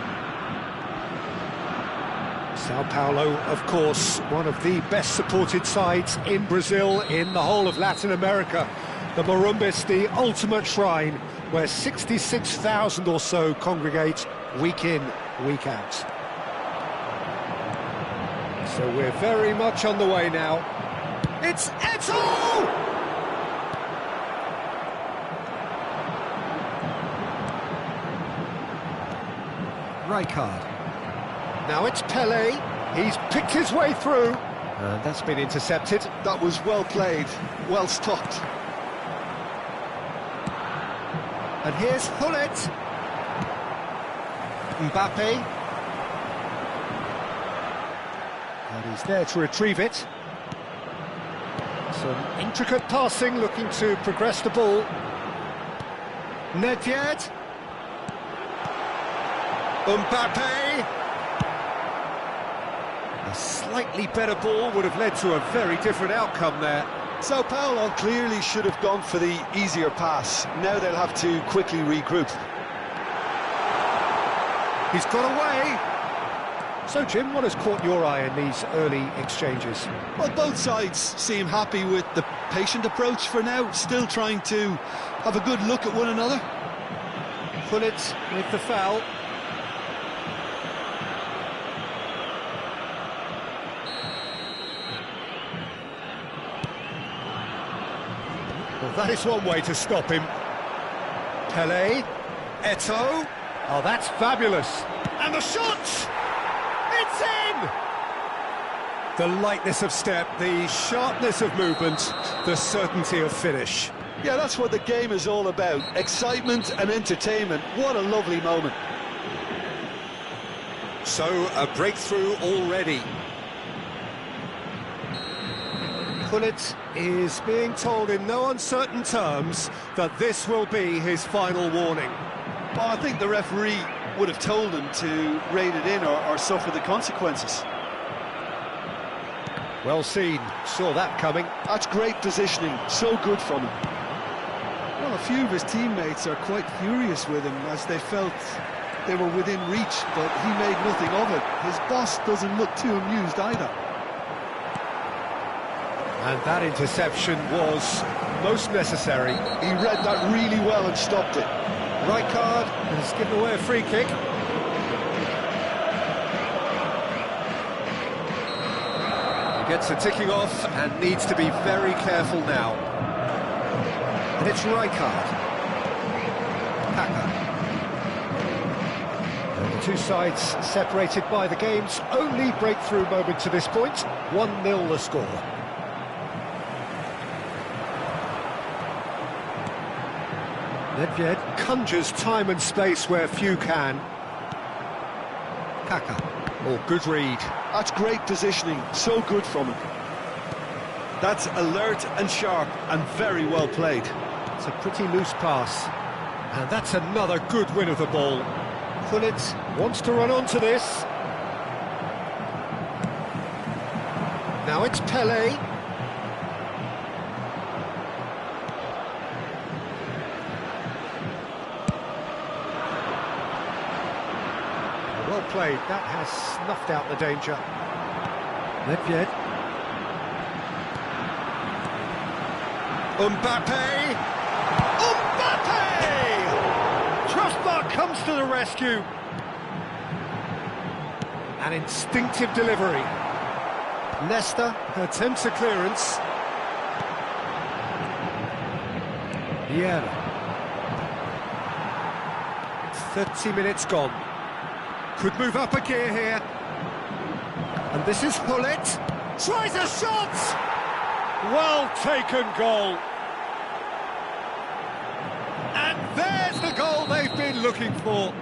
Sao Paulo, of course, one of the best supported sides in Brazil, in the whole of Latin America. The Morumbis, the ultimate shrine, where 66,000 or so congregate week in, week out. So we're very much on the way now. It's Eto'o! Rijkaard. Now it's Pelé. He's picked his way through. And that's been intercepted. That was well played, well stopped. And here's Hullet. Mbappe. And he's there to retrieve it. Some intricate passing, looking to progress the ball. Nedved. Mbappe. A slightly better ball would have led to a very different outcome there. Sao Paulo clearly should have gone for the easier pass. Now they'll have to quickly regroup. He's got away. So, Jim, what has caught your eye in these early exchanges? Well, both sides seem happy with the patient approach for now, still trying to have a good look at one another. Pullet with the foul. Well, that is one way to stop him. Pelé, Eto'o. Oh, that's fabulous. And the shot! It's in! The lightness of step, the sharpness of movement, the certainty of finish. Yeah, that's what the game is all about. Excitement and entertainment. What a lovely moment. So, a breakthrough already. Pullet is being told in no uncertain terms that this will be his final warning. Well, I think the referee would have told him to rein it in or suffer the consequences. Well seen, saw that coming. That's great positioning, so good from him. Well, a few of his teammates are quite furious with him as they felt they were within reach, but he made nothing of it. His boss doesn't look too amused either. And that interception was most necessary. He read that really well and stopped it. Rijkaard has given away a free kick. He gets the ticking off and needs to be very careful now. And it's Rijkaard. Kaka. And the two sides separated by the game's only breakthrough moment to this point. 1-0 the score. Nedved conjures time and space where few can. Kaka. Oh, good read. That's great positioning, so good from him. That's alert and sharp and very well played. It's a pretty loose pass. And that's another good win of the ball. Pullet wants to run onto this. Now it's Pelé. Well played, that has snuffed out the danger. Nedved. Mbappe! Mbappe! Trustmark comes to the rescue. An instinctive delivery. Leicester attempts a clearance. Vieira. 30 minutes gone. Could move up a gear here. And this is Pullet. Tries a shot! Well taken goal. And there's the goal they've been looking for.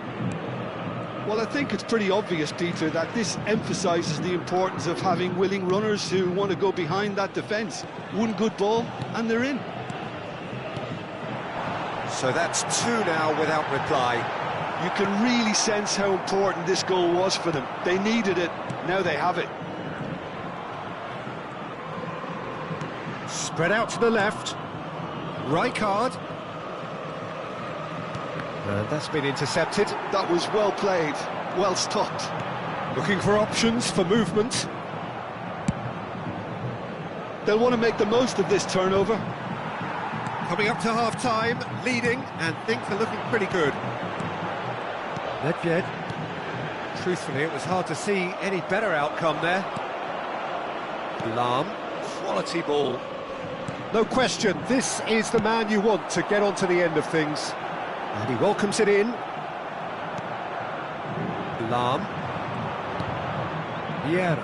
Well, I think it's pretty obvious, Peter, that this emphasises the importance of having willing runners who want to go behind that defence. One good ball, and they're in. So that's two now without reply. You can really sense how important this goal was for them. They needed it, now they have it. Spread out to the left. Rijkaard. And that's been intercepted. That was well played, well stopped. Looking for options for movement. They'll want to make the most of this turnover. Coming up to half-time, leading, and things are looking pretty good. Nedved. Truthfully, it was hard to see any better outcome there. Lahm. Quality ball. No question, this is the man you want to get onto the end of things. And he welcomes it in. Lahm. Vieira.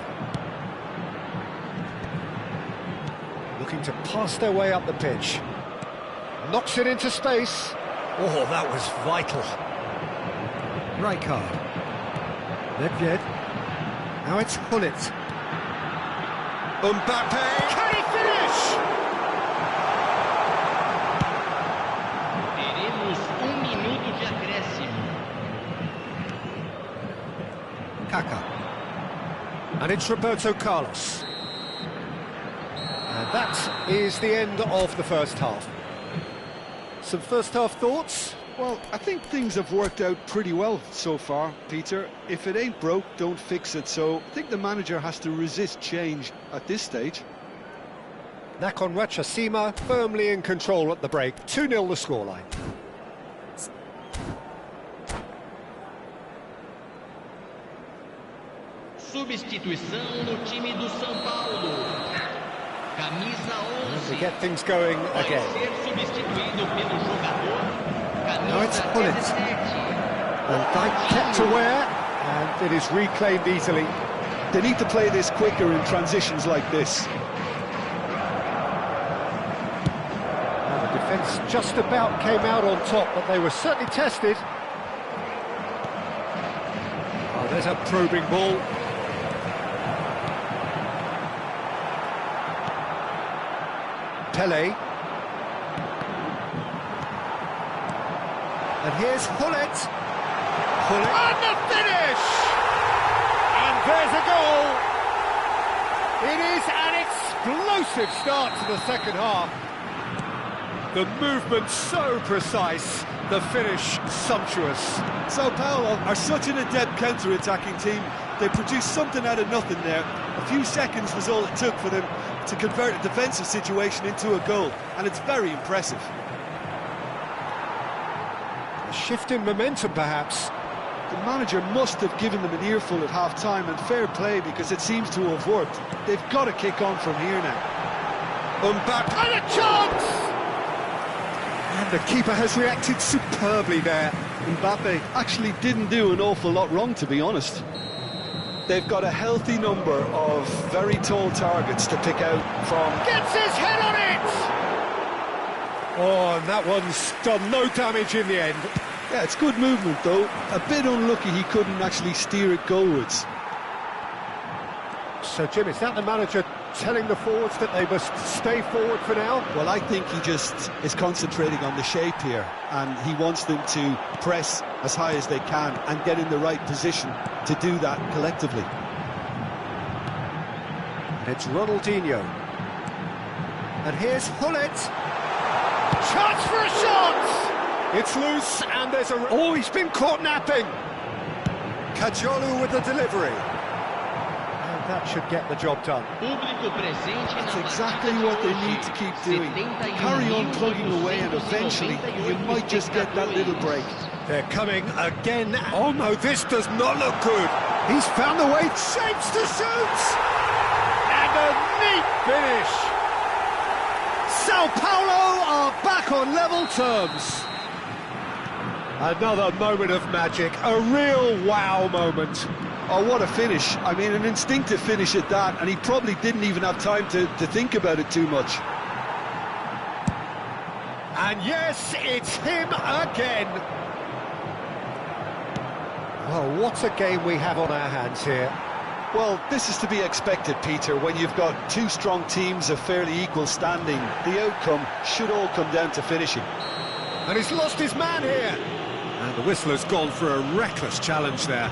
Looking to pass their way up the pitch. Knocks it into space. Oh, that was vital. Rijkaard. Nedved. Now it's Pullet. Mbappe. Can he finish? Teremos minuto de acréscimo. Kaka. And it's Roberto Carlos. And that is the end of the first half. Some first half thoughts? Well, I think things have worked out pretty well so far, Peter. If it ain't broke, don't fix it. So I think the manager has to resist change at this stage. XamaleXa firmly in control at the break. 2-0 the scoreline. Substituição no time do São Paulo. Camisa 11. We get things going Vai again. ser substituído pelo jogador. Now it's Camisa Pullet. 17. And Dyke kept aware, and it is reclaimed easily. They need to play this quicker in transitions like this. And the defence just about came out on top, but they were certainly tested. Oh, there's a probing ball. Pele. And here's Hullet. Hullet. And the finish! And there's a goal! It is an explosive start to the second half. The movement so precise, the finish sumptuous. Sao Paulo are such an adept counter-attacking team. They produced something out of nothing there. A few seconds was all it took for them to convert a defensive situation into a goal, and it's very impressive. A shift in momentum, perhaps. The manager must have given them an earful at half-time, and fair play, because it seems to have worked. They've got to kick on from here now. Mbappe, and a chance! And the keeper has reacted superbly there. Mbappe actually didn't do an awful lot wrong, to be honest. They've got a healthy number of very tall targets to pick out from. Gets his head on it! Oh, and that one's done no damage in the end. Yeah, it's good movement, though. A bit unlucky he couldn't actually steer it goalwards. So, Jim, is that the manager telling the forwards that they must stay forward for now? Well, I think he just is concentrating on the shape here, and he wants them to press as high as they can and get in the right position to do that collectively. It's Ronaldinho. And here's Hullet. Chance for a shot! It's loose, and there's a... Oh, he's been caught napping! Cajolu with the delivery. And that should get the job done. Público presente na That's partida exactly de what they hoje. need to keep doing. Carry on plugging away, and eventually you might just get that little break. They're coming again. Oh no, this does not look good. He's found the way, shapes to shoot! And a neat finish! Sao Paulo are back on level terms. Another moment of magic, a real wow moment. Oh, what a finish. I mean, an instinctive finish at that, and he probably didn't even have time to think about it too much. And yes, it's him again. Well, what a game we have on our hands here. Well, this is to be expected, Peter. When you've got two strong teams of fairly equal standing, the outcome should all come down to finishing. And he's lost his man here. And the whistler's gone for a reckless challenge there.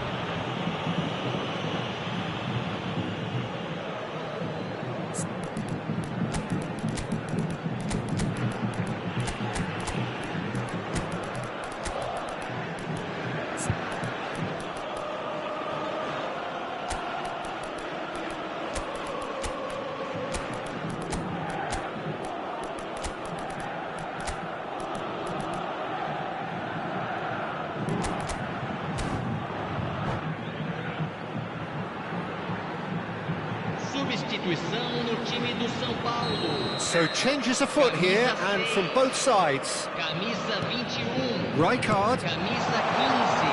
Substituição no time do São Paulo. So changes afoot here, and from both sides. Camisa 21. Rijkaard. Camisa 15.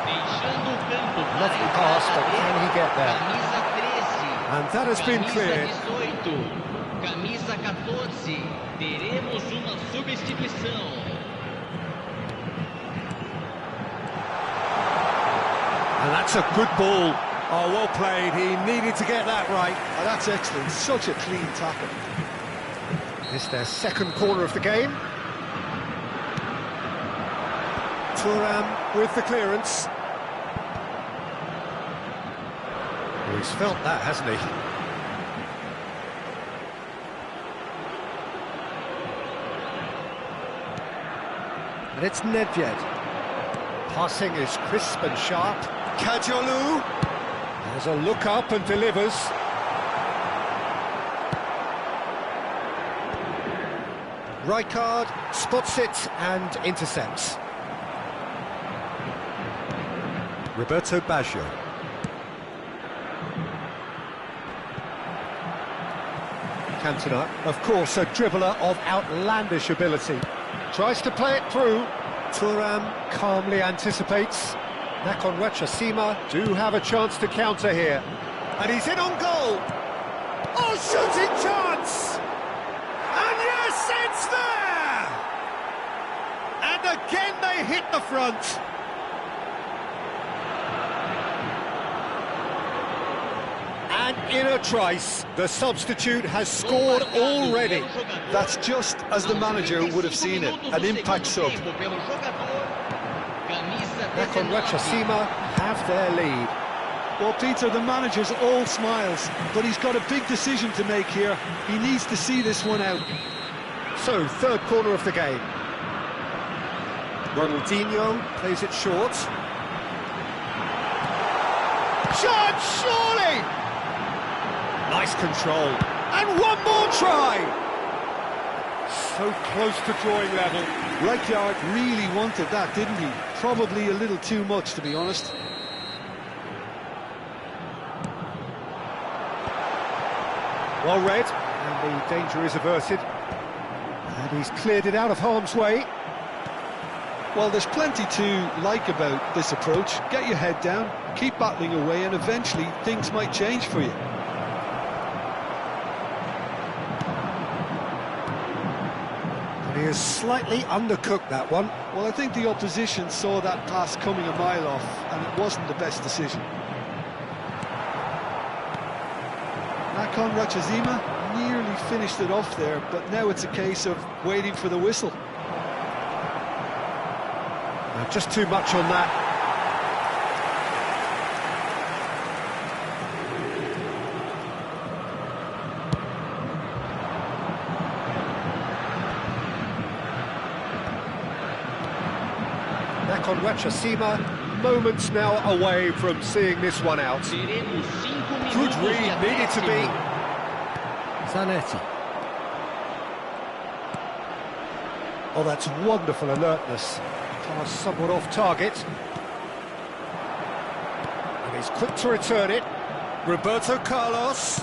Deixando o campo para Lovely pass, but can he get there? Camisa 13. And that has been cleared. Camisa 18. Camisa 14. Teremos uma substituição. And that's a good ball. Oh, well played. He needed to get that right. Oh, that's excellent. Such a clean tackle. It's their second corner of the game. Thuram with the clearance. Well, he's felt that, hasn't he? And it's Nedved. Passing is crisp and sharp. Kajolu has a look up and delivers. Rijkaard spots it and intercepts. Roberto Baggio. Cantona, of course, a dribbler of outlandish ability. Tries to play it through. Thuram calmly anticipates. XamaleXa do have a chance to counter here. And he's in on goal. Oh, shooting chance! And yes, it's there! And again they hit the front. And in a trice, the substitute has scored already. That's just as the manager would have seen it, an impact sub. XamaleXa have their lead. Well, Peter, the manager's all smiles, but he's got a big decision to make here. He needs to see this one out. So, third corner of the game. Ronaldinho plays it short. Shot, surely! Nice control. And one more try! So close to drawing level. Rijkaard really wanted that, didn't he? Probably a little too much, to be honest. Well read, and the danger is averted. And he's cleared it out of harm's way. Well, there's plenty to like about this approach. Get your head down, keep battling away, and eventually things might change for you. He has slightly undercooked that one. Well, I think the opposition saw that pass coming a mile off, and it wasn't the best decision. XamaleXa nearly finished it off there, but now it's a case of waiting for the whistle. Just too much on that. XamaleXa moments now away from seeing this one out. Good read, needed to be. Zanetti. Oh, that's wonderful alertness. Pass somewhat off target. And he's quick to return it. Roberto Carlos.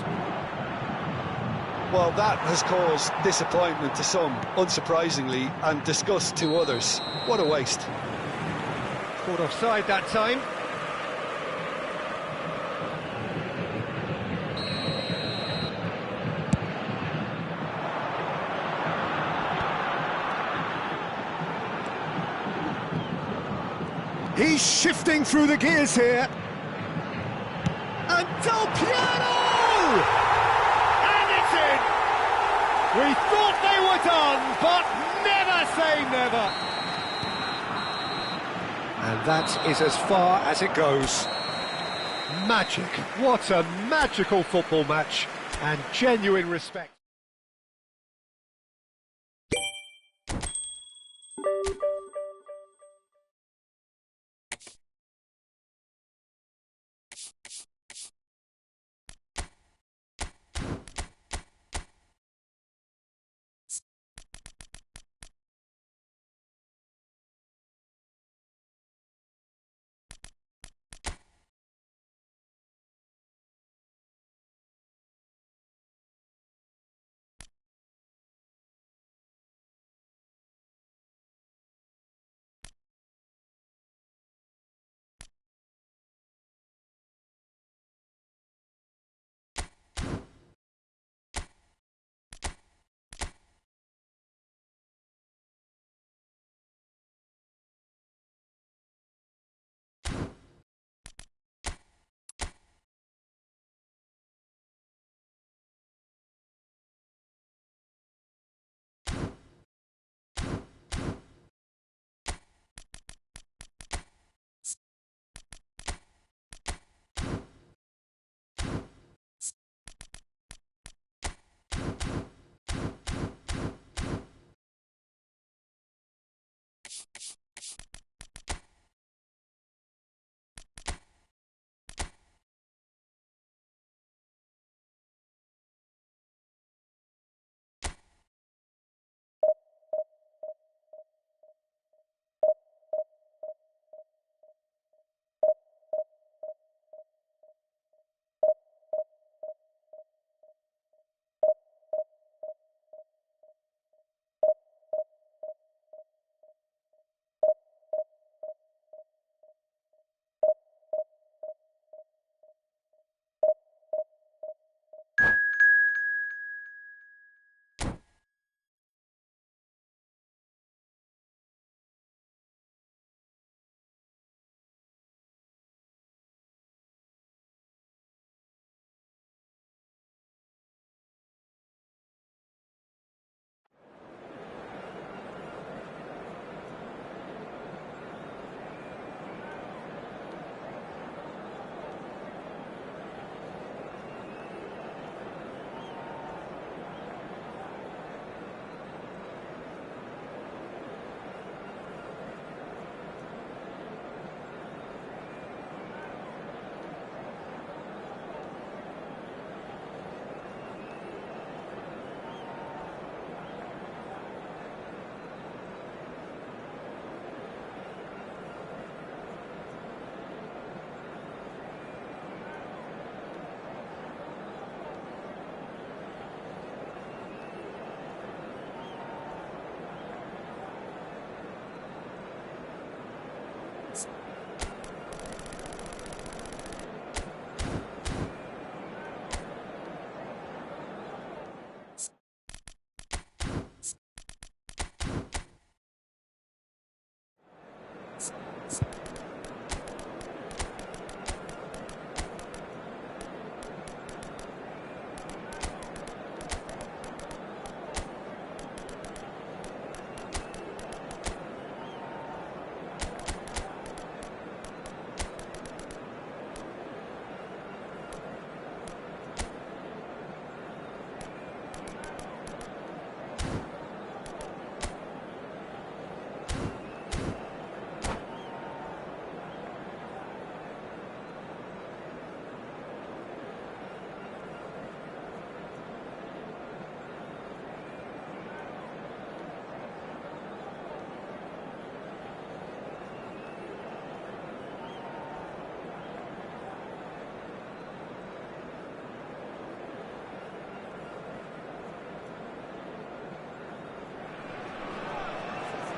Well, that has caused disappointment to some, unsurprisingly, and disgust to others. What a waste. Caught offside that time. He's shifting through the gears here. And Del Piero! And it's in! We thought they were done, but never say never. And that is as far as it goes. Magic. What a magical football match. And genuine respect.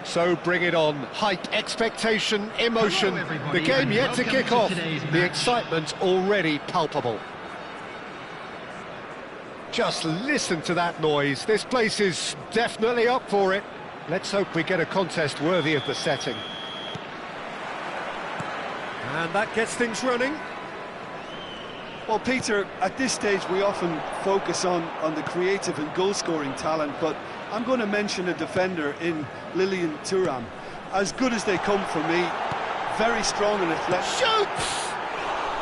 So bring it on. Hype, expectation, emotion. Hello, everybody, The game and yet to welcome kick to off. today's The match. excitement already palpable. Just listen to that noise. This place is definitely up for it. Let's hope we get a contest worthy of the setting. And that gets things running. Well, Peter, at this stage we often focus on the creative and goal-scoring talent, but I'm going to mention a defender in Lilian Thuram. As good as they come for me, very strong and athletic. Shoots!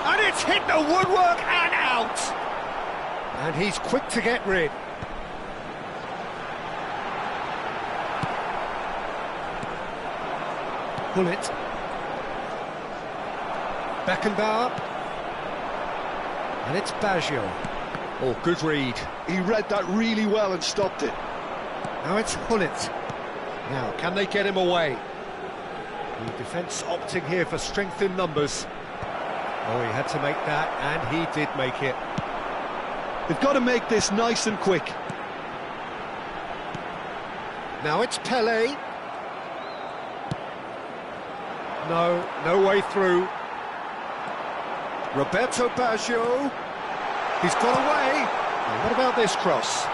And it's hit the woodwork and out! And he's quick to get rid. Bullet. Beckenbauer. And it's Baggio. Oh, good read. He read that really well and stopped it. Now it's Hullet. Now, can they get him away? The defence opting here for strength in numbers. Oh, he had to make that, and he did make it. They've got to make this nice and quick. Now it's Pelé. No way through. Roberto Baggio. He's got away. And what about this cross?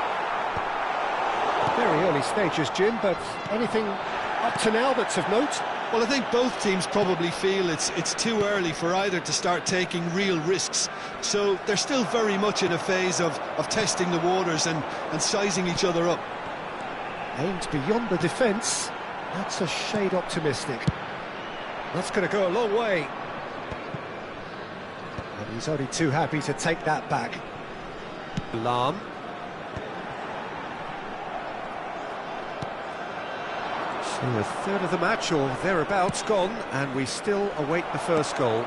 Very early stages, Jim, but anything up to now that's of note? Well, I think both teams probably feel it's too early for either to start taking real risks. So they're still very much in a phase of testing the waters and sizing each other up. Aimed beyond the defence. That's a shade optimistic. That's going to go a long way. And he's only too happy to take that back. Lam. So a third of the match, or thereabouts, gone, and we still await the first goal.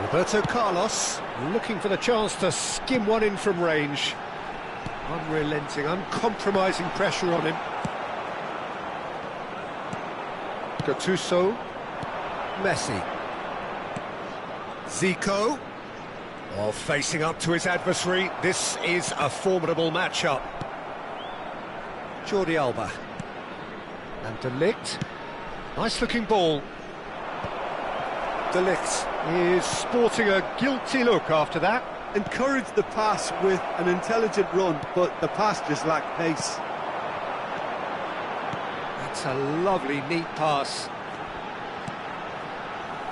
Roberto Carlos looking for the chance to skim one in from range. Unrelenting, uncompromising pressure on him. Gattuso. Messi. Zico. Oh, facing up to his adversary. This is a formidable matchup. Jordi Alba. And De Ligt. Nice looking ball. De Ligt is sporting a guilty look after that. Encouraged the pass with an intelligent run, but the pass just lacked pace. That's a lovely, neat pass.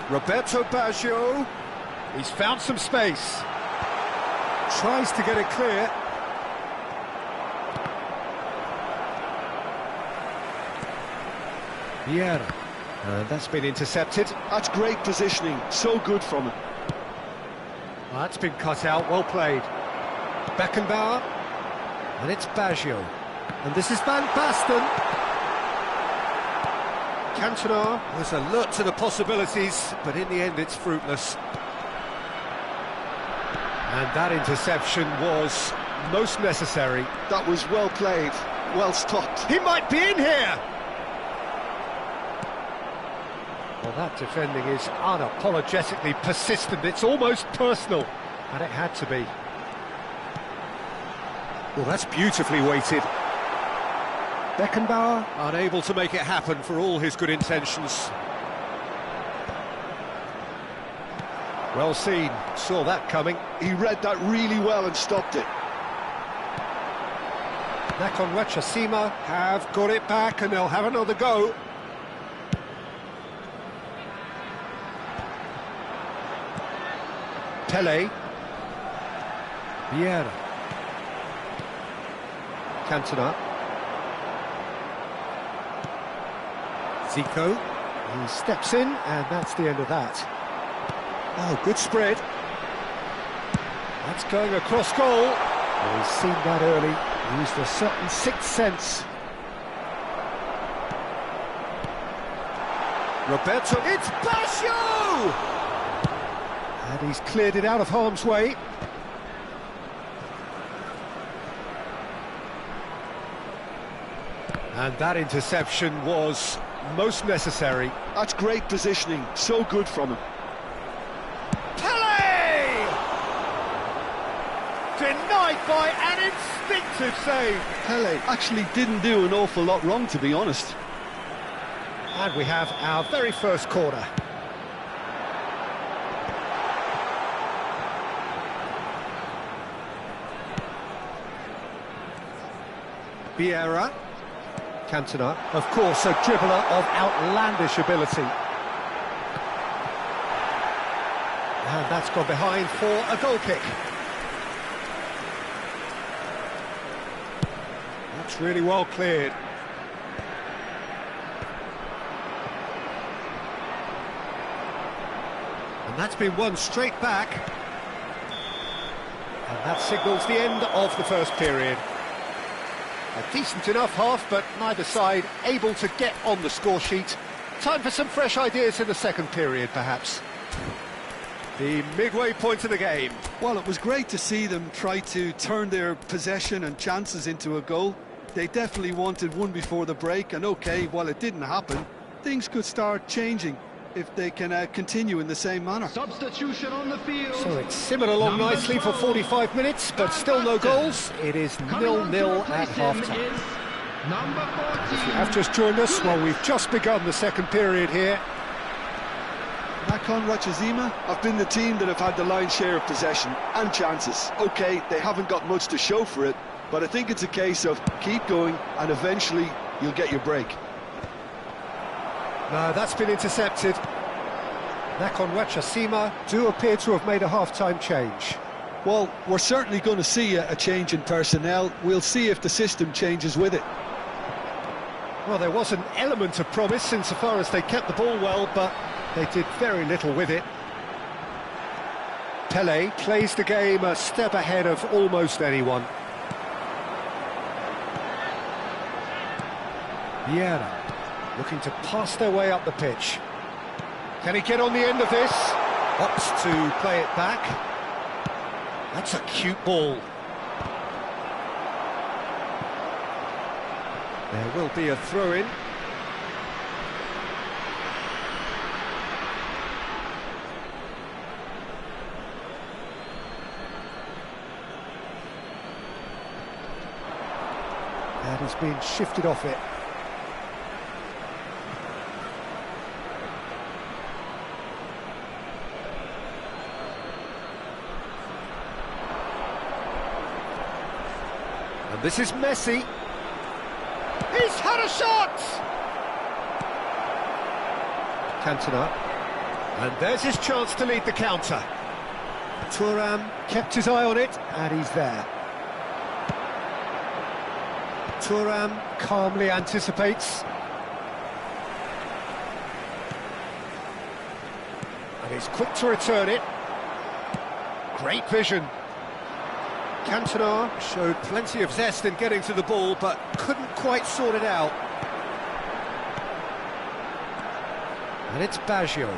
Roberto Baggio. He's found some space. Tries to get it clear. Vieira. And that's been intercepted. That's great positioning, so good from him. Well, that's been cut out, well played. Beckenbauer. And it's Baggio. And this is Van Basten. Cantona was alert to the possibilities, but in the end it's fruitless. And that interception was most necessary. That was well played, well stopped. He might be in here! Well, that defending is unapologetically persistent. It's almost personal, and it had to be. Well, that's beautifully weighted. Beckenbauer unable to make it happen for all his good intentions. Well seen, saw that coming. He read that really well and stopped it. XamaleXa have got it back, and they'll have another go. Pele. Vieira. Cantona. Zico. He steps in, and that's the end of that. Oh, good spread. That's going across goal. Well, he's seen that early. Used a certain sixth sense. Roberto. It's Baggio! And he's cleared it out of harm's way. And that interception was most necessary. That's great positioning, so good from him. Pele! Denied by an instinctive save. Pele actually didn't do an awful lot wrong, to be honest. And we have our very first corner. Vieira. Cantona, of course, a dribbler of outlandish ability. And that's gone behind for a goal kick. That's really well cleared. And that's been won straight back. And that signals the end of the first period. A decent enough half, but neither side able to get on the score sheet. Time for some fresh ideas in the second period, perhaps. The midway point of the game. Well, it was great to see them try to turn their possession and chances into a goal. They definitely wanted one before the break, and okay, while it didn't happen, things could start changing if they can continue in the same manner. Substitution on the field. So it's simmered along nicely for 45 minutes, but still no goals. It is 0-0 at half-time. If you have just joined us, well, we've just begun the second period here. XamaleXa have been the team that have had the lion's share of possession and chances. Okay, they haven't got much to show for it, but I think it's a case of keep going and eventually you'll get your break. No, that's been intercepted. XamaleXa do appear to have made a half-time change. Well, we're certainly going to see a change in personnel. We'll see if the system changes with it. Well, there was an element of promise insofar as they kept the ball well, but they did very little with it. Pele plays the game a step ahead of almost anyone. Vieira looking to pass their way up the pitch. Can he get on the end of this? Opts to play it back. That's a cute ball. There will be a throw-in. And he's been shifted off it. And this is Messi. He's had a shot! Cantona. And there's his chance to lead the counter. Thuram kept his eye on it, and he's there. Thuram calmly anticipates. And he's quick to return it. Great vision. Cantona showed plenty of zest in getting to the ball, but couldn't quite sort it out. And it's Baggio.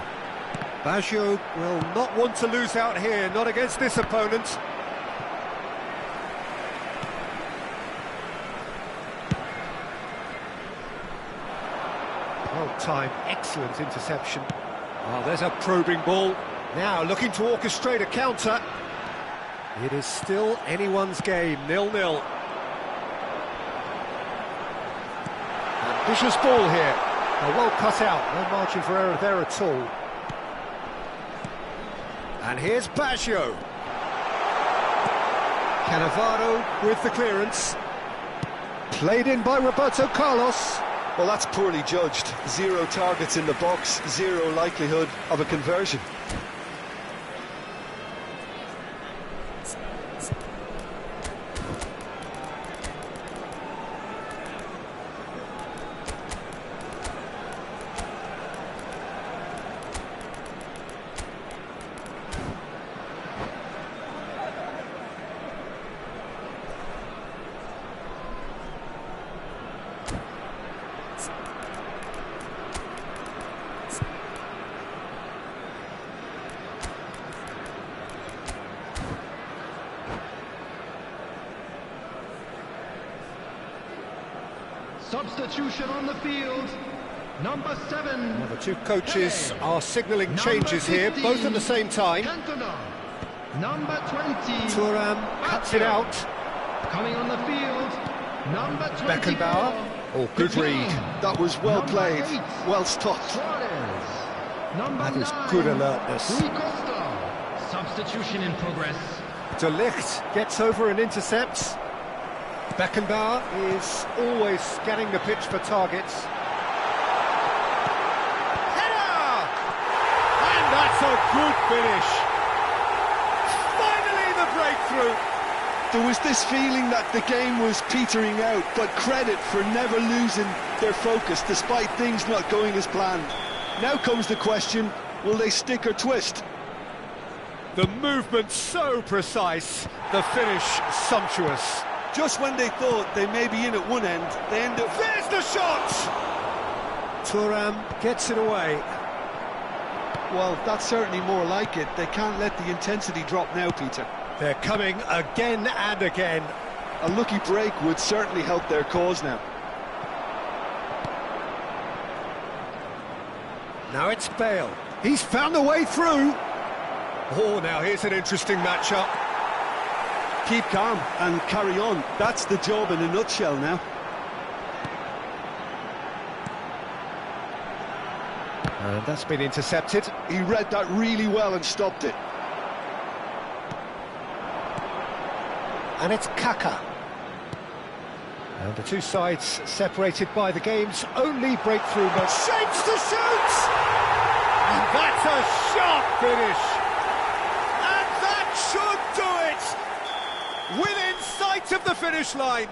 Baggio will not want to lose out here, not against this opponent. Well-timed, excellent interception. Oh, there's a probing ball. Now looking to orchestrate a counter. It is still anyone's game, 0-0. Ambitious ball here. Well cut out, no margin for error there at all. And here's Baggio. Cannavaro with the clearance. Played in by Roberto Carlos. Well, that's poorly judged. 0 targets in the box, 0 likelihood of a conversion. Substitution on the field, number 7. Well, the two coaches are signalling changes here, both at the same time. Cantona, number 20. Thuram cuts it out. Coming on the field, number 24. Beckenbauer. Oh, good read. That was well Number played, 8. well stopped. Suarez. Number That is 9. good alertness. Rui Costa. Substitution in progress. De Ligt gets over and intercepts. Beckenbauer is always scanning the pitch for targets. Header! And that's a good finish. Finally the breakthrough. There was this feeling that the game was petering out, but credit for never losing their focus despite things not going as planned. Now comes the question, will they stick or twist? The movement so precise, the finish sumptuous. Just when they thought they may be in at one end, they end up... There's the shot! Thuram gets it away. Well, that's certainly more like it. They can't let the intensity drop now, Peter. They're coming again and again. A lucky break would certainly help their cause now. Now it's Bale. He's found a way through. Oh, now here's an interesting matchup. Keep calm and carry on. That's the job in a nutshell now. And that's been intercepted. He read that really well and stopped it. And it's Kaka. And the two sides separated by the game's only breakthrough, but shapes to shoot! And that's a sharp finish! And that should do it! Within sight of the finish line!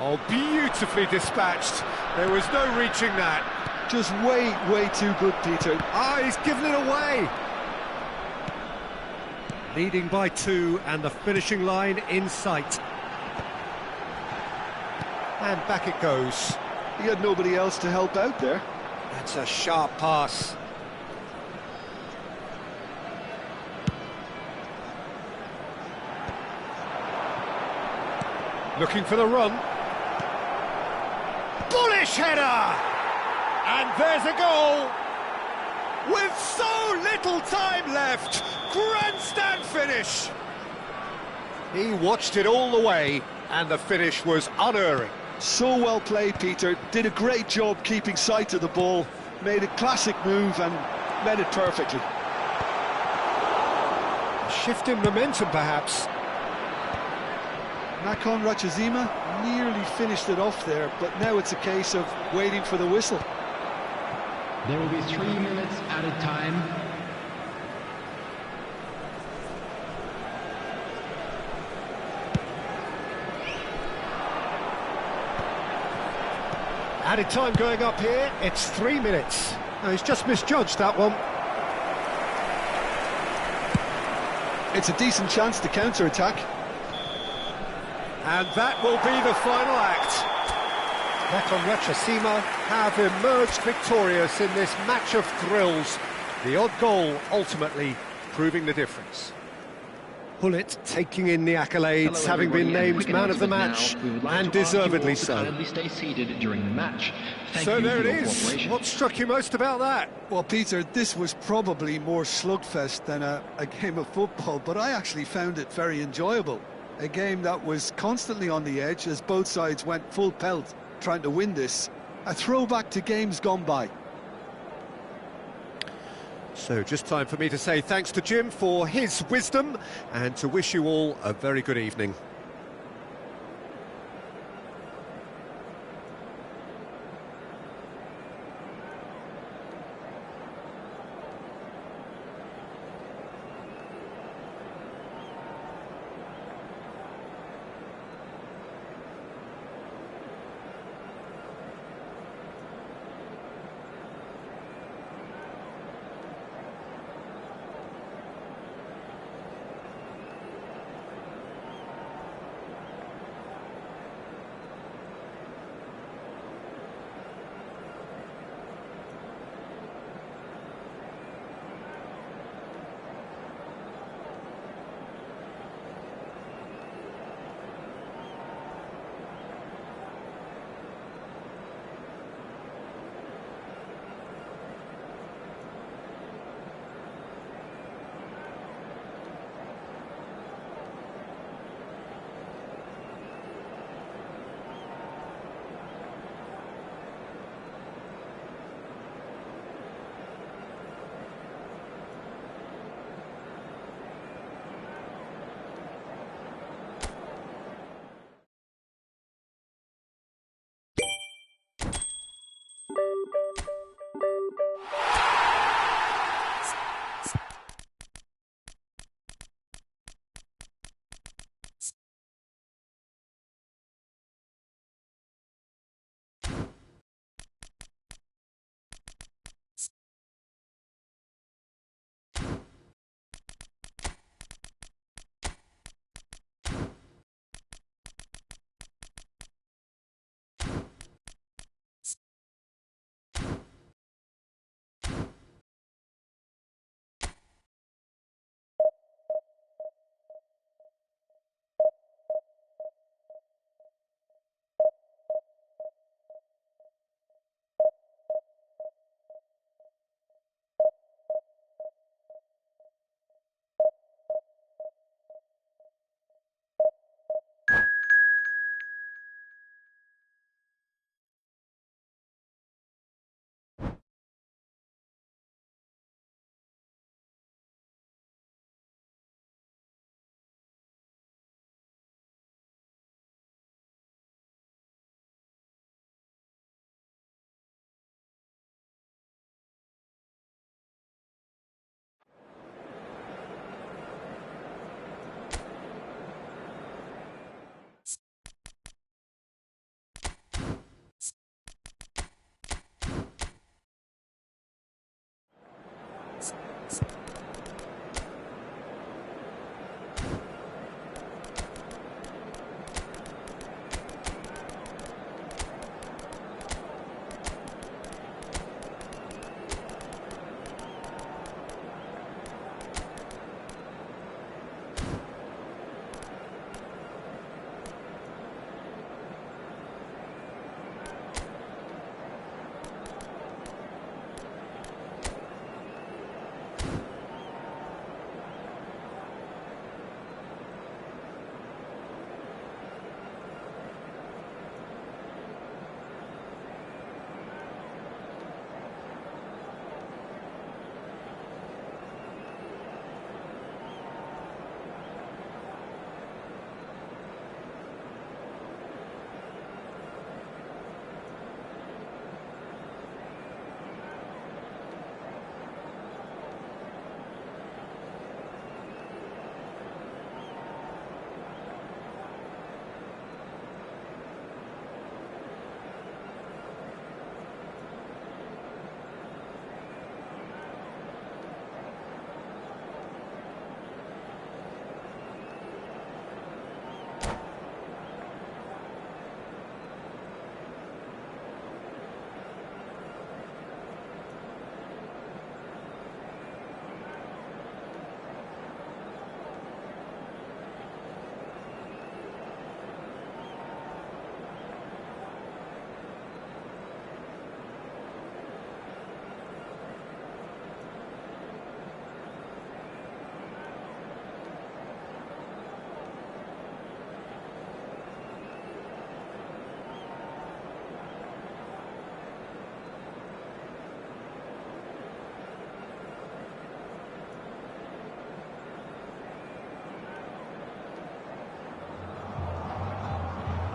Oh, beautifully dispatched. There was no reaching that. Just way too good, Peter. Ah, he's given it away! Leading by 2 and the finishing line in sight. And back it goes. He had nobody else to help out there. That's a sharp pass. Looking for the run. Bullish header! And there's a goal! With so little time left, grandstand finish! He watched it all the way, and the finish was unerring. So well played, Peter. Did a great job keeping sight of the ball, made a classic move and met it perfectly. A shift in momentum, perhaps. XamaleXa nearly finished it off there, but now it's a case of waiting for the whistle. There will be 3 minutes added time. Added time going up here, it's 3 minutes. No, he's just misjudged that one. It's a decent chance to counter-attack. And that will be the final act. XamaleXa have emerged victorious in this match of thrills. The odd goal ultimately proving the difference. Pullet taking in the accolades, Hello, having been everybody, named man of the match, and deservedly so. Kindly stay seated during the match. So there it is. What struck you most about that? Well, Peter, this was probably more slugfest than a game of football, but I actually found it very enjoyable. A game that was constantly on the edge as both sides went full pelt trying to win this. A throwback to games gone by. So just time for me to say thanks to Jim for his wisdom and to wish you all a very good evening.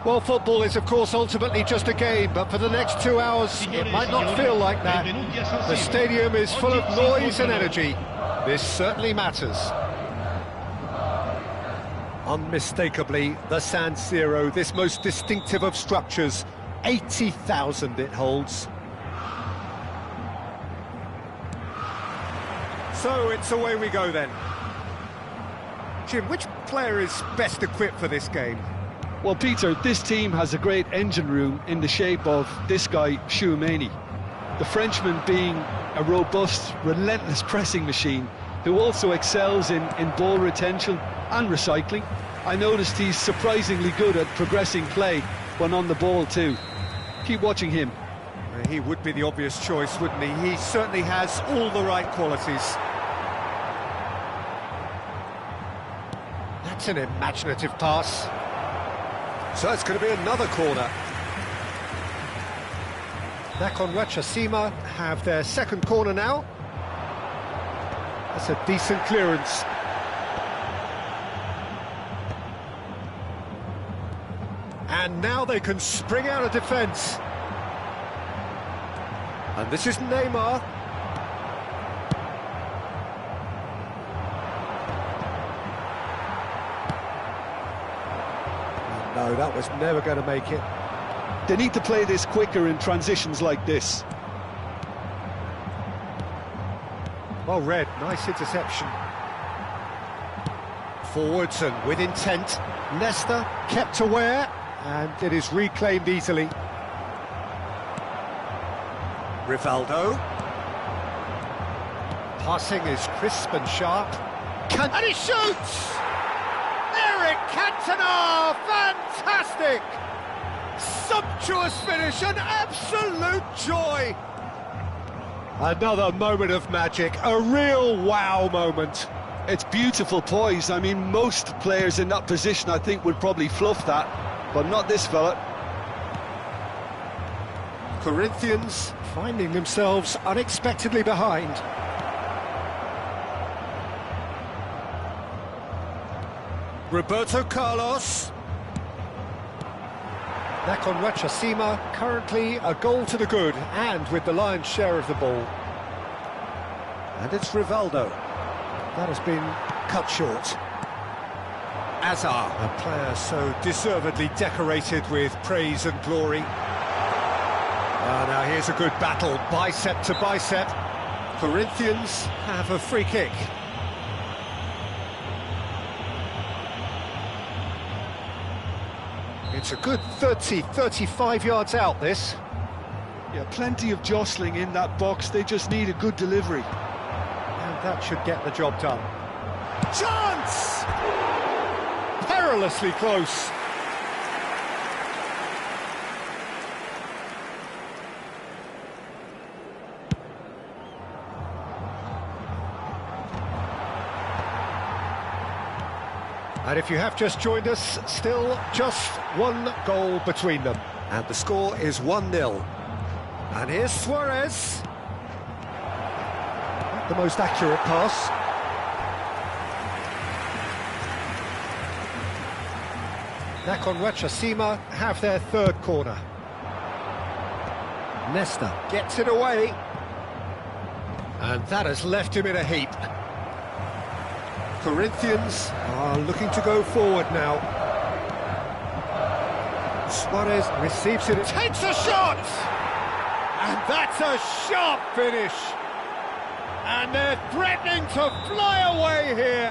Well, football is, of course, ultimately just a game, but for the next 2 hours, it might not feel like that. The stadium is full of noise and energy. This certainly matters. Unmistakably, the San Siro, this most distinctive of structures. 80,000 it holds. So it's away we go then. Jim, which player is best equipped for this game? Well, Peter, this team has a great engine room in the shape of this guy, Tchouaméni. The Frenchman being a robust, relentless pressing machine who also excels in ball retention and recycling. I noticed he's surprisingly good at progressing play when on the ball too. Keep watching him. He would be the obvious choice, wouldn't he? He certainly has all the right qualities. That's an imaginative pass. So it's going to be another corner. XamaleXa have their second corner now. That's a decent clearance. And now they can spring out of defence. And this is Neymar. No, that was never going to make it. They need to play this quicker in transitions like this. Well read, nice interception. Forwards and with intent. Nesta kept aware, and it is reclaimed easily. Rivaldo. Passing is crisp and sharp. And he shoots! Eric Cantona! Fantastic! Sumptuous finish, an absolute joy! Another moment of magic, a real wow moment. It's beautiful poise. I mean, most players in that position, I think, would probably fluff that, but not this fella. Corinthians finding themselves unexpectedly behind. Roberto Carlos. XamaleXa currently a goal to the good and with the lion's share of the ball. And it's Rivaldo. That has been cut short. Azar, a player so deservedly decorated with praise and glory. Now here's a good battle, bicep to bicep. Corinthians have a free kick. It's a good 30-35 yards out, this. Yeah, plenty of jostling in that box. They just need a good delivery. And that should get the job done. Chance! Perilously close. And if you have just joined us, still just one goal between them. And the score is 1-0. And here's Suarez. Not the most accurate pass. XamaleXa have their third corner. Nesta gets it away. And that has left him in a heap. Corinthians are looking to go forward now. Suarez receives it, takes a shot! And that's a sharp finish! And they're threatening to fly away here!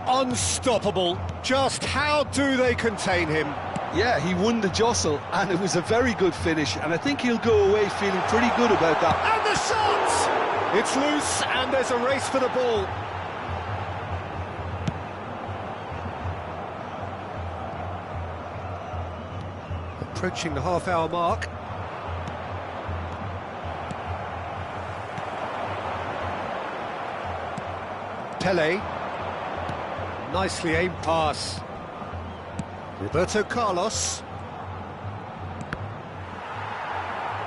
Unstoppable. Just how do they contain him? Yeah, he won the jostle, and it was a very good finish, and I think he'll go away feeling pretty good about that. And the shot! It's loose, and there's a race for the ball. Approaching the half-hour mark. Pele. Nicely aimed pass. Roberto Carlos.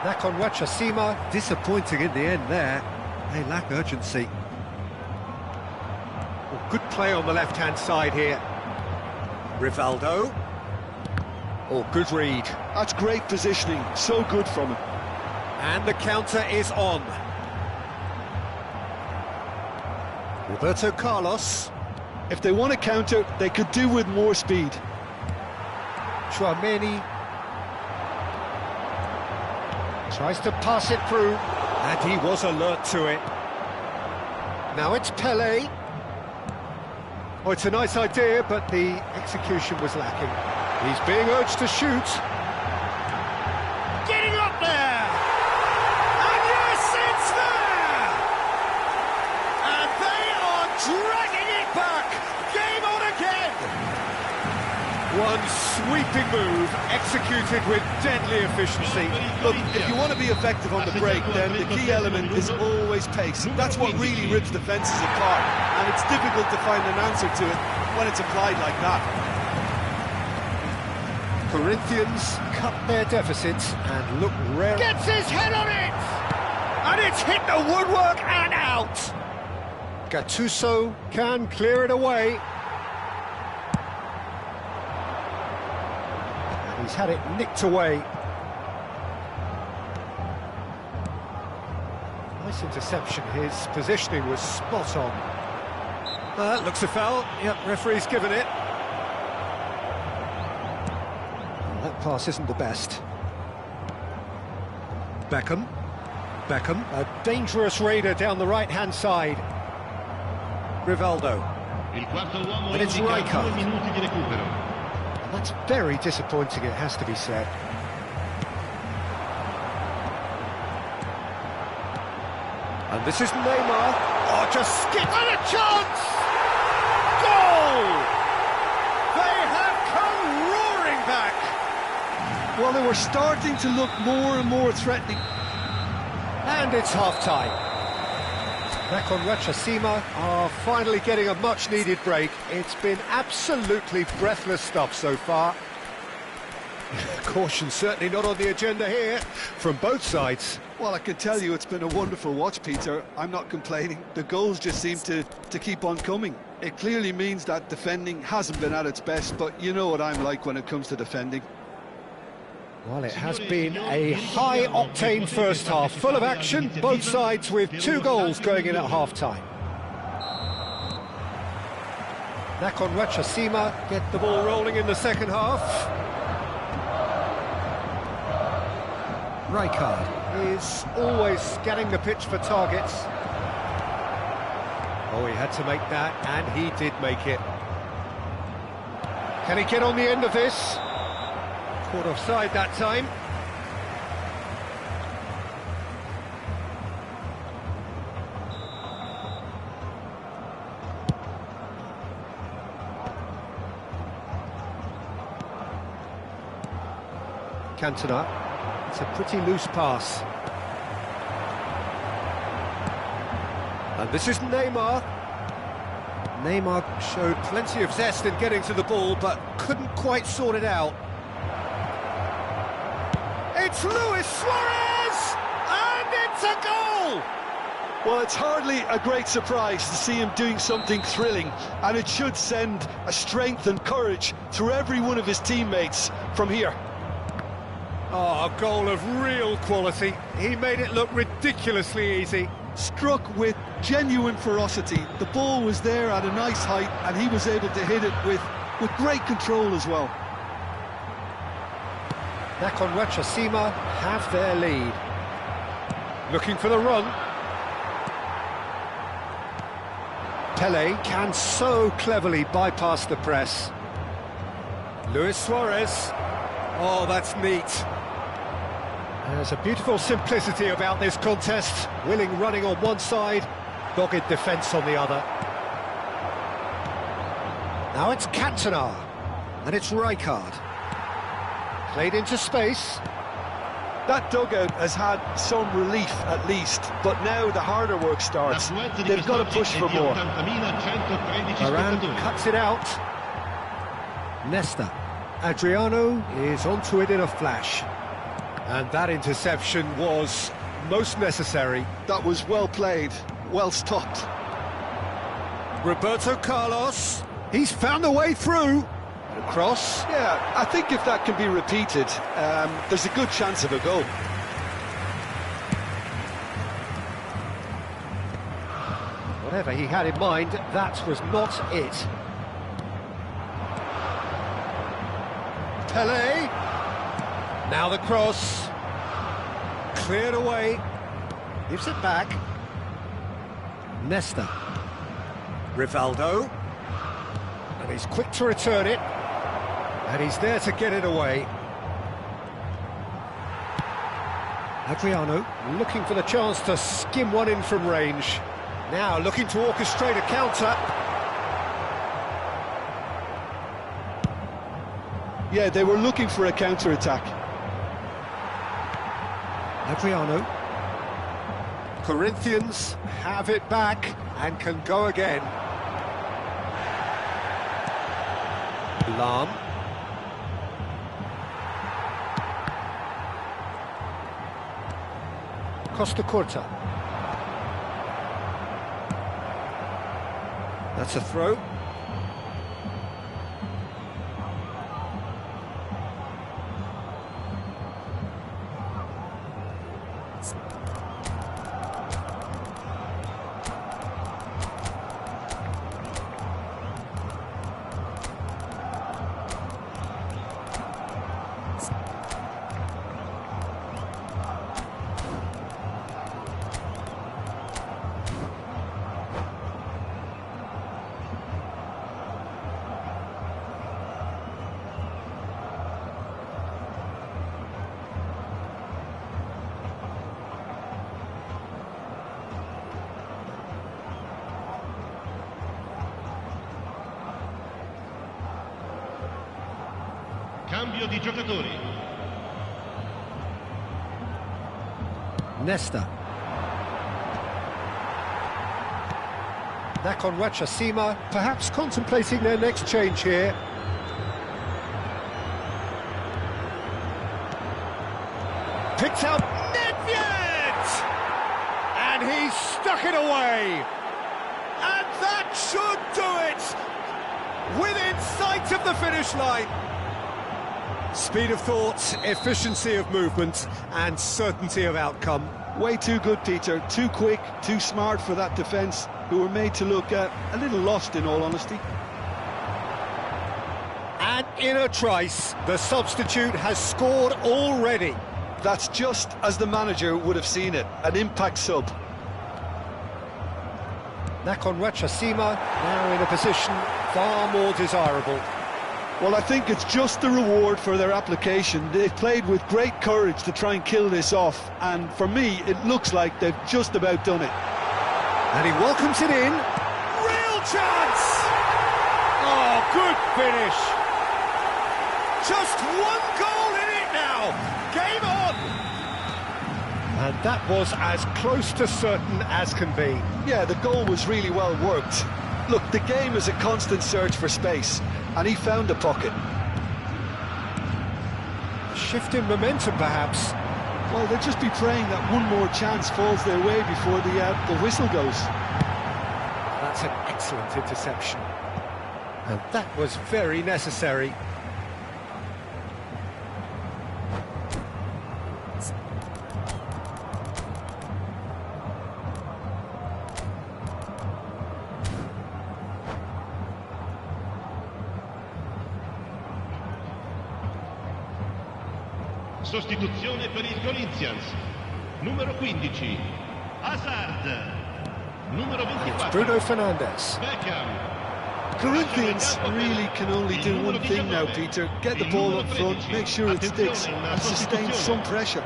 XamaleXa disappointing in the end there. They lack urgency. Well, good play on the left-hand side here. Rivaldo. Oh, good read. That's great positioning, so good from him. And the counter is on. Roberto Carlos. If they want to counter, they could do with more speed. Chouameni tries to pass it through, and he was alert to it. Now it's Pelé. Oh, it's a nice idea, but the execution was lacking. He's being urged to shoot. Getting up there! And yes, it's there! And they are dragging it back! Game on again! One sweeping move, executed with deadly efficiency. Look, if you want to be effective on the break, then the key element is always pace. That's what really rips defences apart, and it's difficult to find an answer to it when it's applied like that. Corinthians cut their deficits and look rare. Gets his head on it! And it's hit the woodwork and out! Gattuso can clear it away. And he's had it nicked away. Nice interception, his positioning was spot on. That looks a foul. Yep, referee's given it. That pass isn't the best. Beckham, a dangerous raider down the right-hand side. Rivaldo, and it's Rijkaard. And that's very disappointing, it has to be said. And this is Neymar. Oh, just skip and a chance! Goal! They have come roaring back. Well, they were starting to look more and more threatening. And it's half-time. XamaleXa are finally getting a much-needed break. It's been absolutely breathless stuff so far. Caution certainly not on the agenda here, from both sides. Well, I can tell you it's been a wonderful watch, Peter. I'm not complaining. The goals just seem to keep on coming. It clearly means that defending hasn't been at its best, but you know what I'm like when it comes to defending. Well, it has been a high-octane first half, full of action, both sides with 2 goals going in at half-time. XamaleXa get the ball rolling in the second half. Rijkaard is always scanning the pitch for targets. Oh, he had to make that, and he did make it. Can he get on the end of this? Caught offside that time. Cantona. It's a pretty loose pass. And this is Neymar. Neymar showed plenty of zest in getting to the ball, but couldn't quite sort it out. It's Luis Suarez! And it's a goal! Well, it's hardly a great surprise to see him doing something thrilling, and it should send a strength and courage through every one of his teammates from here. Oh, a goal of real quality. He made it look ridiculously easy. Struck with genuine ferocity. The ball was there at a nice height, and he was able to hit it with great control as well. XamaleXa have their lead. Looking for the run. Pelé can so cleverly bypass the press. Luis Suarez. Oh, that's neat. There's a beautiful simplicity about this contest. Willing running on one side, dogged defence on the other. Now it's Cantona, and it's Rijkaard. Played into space. That dugout has had some relief at least, but now the harder work starts. They've got to push for more. Varane cuts it out. Nesta. Adriano is onto it in a flash. And that interception was most necessary. That was well played, well stopped. Roberto Carlos. He's found a way through. And a cross. Yeah, I think if that can be repeated, there's a good chance of a goal. Whatever he had in mind, that was not it. Pele. Now the cross. Cleared away. Gives it back. Nesta. Rivaldo. And he's quick to return it. And he's there to get it away. Adriano looking for the chance to skim one in from range. Now looking to orchestrate a counter. Yeah, they were looking for a counter-attack. Adriano. Corinthians have it back and can go again. Lam. Costa Curta. That's a throw. Cambio di giocatori. Nesta. XamaleXa, perhaps contemplating their next change here. Picked out Nedved! And he stuck it away! And that should do it! Within sight of the finish line! Speed of thought, efficiency of movement, and certainty of outcome. Way too good, Peter. Too quick, too smart for that defence, who were made to look a little lost, in all honesty. And in a trice, the substitute has scored already. That's just as the manager would have seen it, an impact sub. XamaleXa now in a position far more desirable. Well, I think it's just the reward for their application. They've played with great courage to try and kill this off, and for me, it looks like they've just about done it. And he welcomes it in. Real chance! Oh, good finish! Just one goal in it now! Game on! And that was as close to certain as can be. Yeah, the goal was really well worked. Look, the game is a constant search for space, and he found a pocket. Shift in momentum, perhaps. Well, they'll just be praying that one more chance falls their way before the whistle goes. That's an excellent interception. And that was very necessary. Sostituzione per il Corinthians. Numero 15, Hazard. Numero 24, Bruno Fernandes. Beckham. Corinthians really can only do one thing now, Peter. Get the ball up front, make sure it sticks, and sustain some pressure.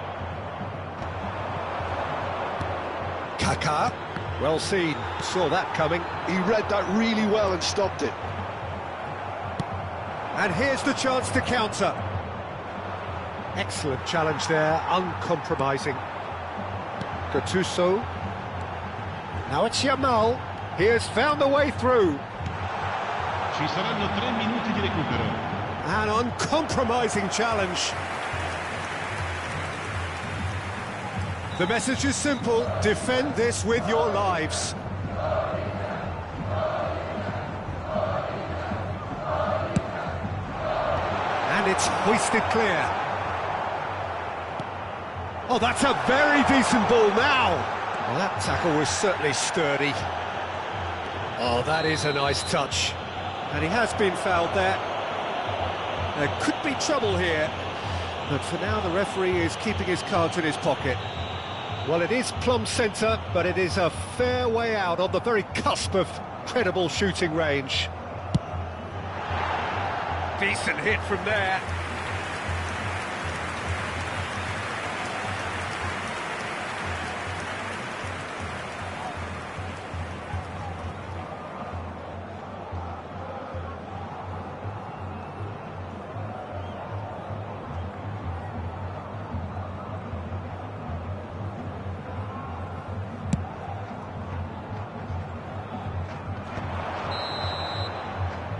Kaká. Well seen. Saw that coming. He read that really well and stopped it. And here's the chance to counter. Excellent challenge there, uncompromising. Gattuso. Now it's Yamal. He has found a way through. Ci saranno 3 minuti di recupero. An uncompromising challenge. The message is simple: defend this with your lives. It's hoisted clear. Oh, that's a very decent ball now. Well, that tackle was certainly sturdy. Oh, that is a nice touch. And he has been fouled there. There could be trouble here. But for now, the referee is keeping his cards in his pocket. Well, it is plumb centre, but it is a fair way out on the very cusp of credible shooting range. Decent hit from there.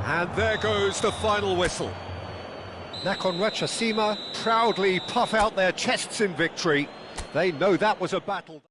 And there goes the final whistle. XamaleXa proudly puff out their chests in victory. They know that was a battle.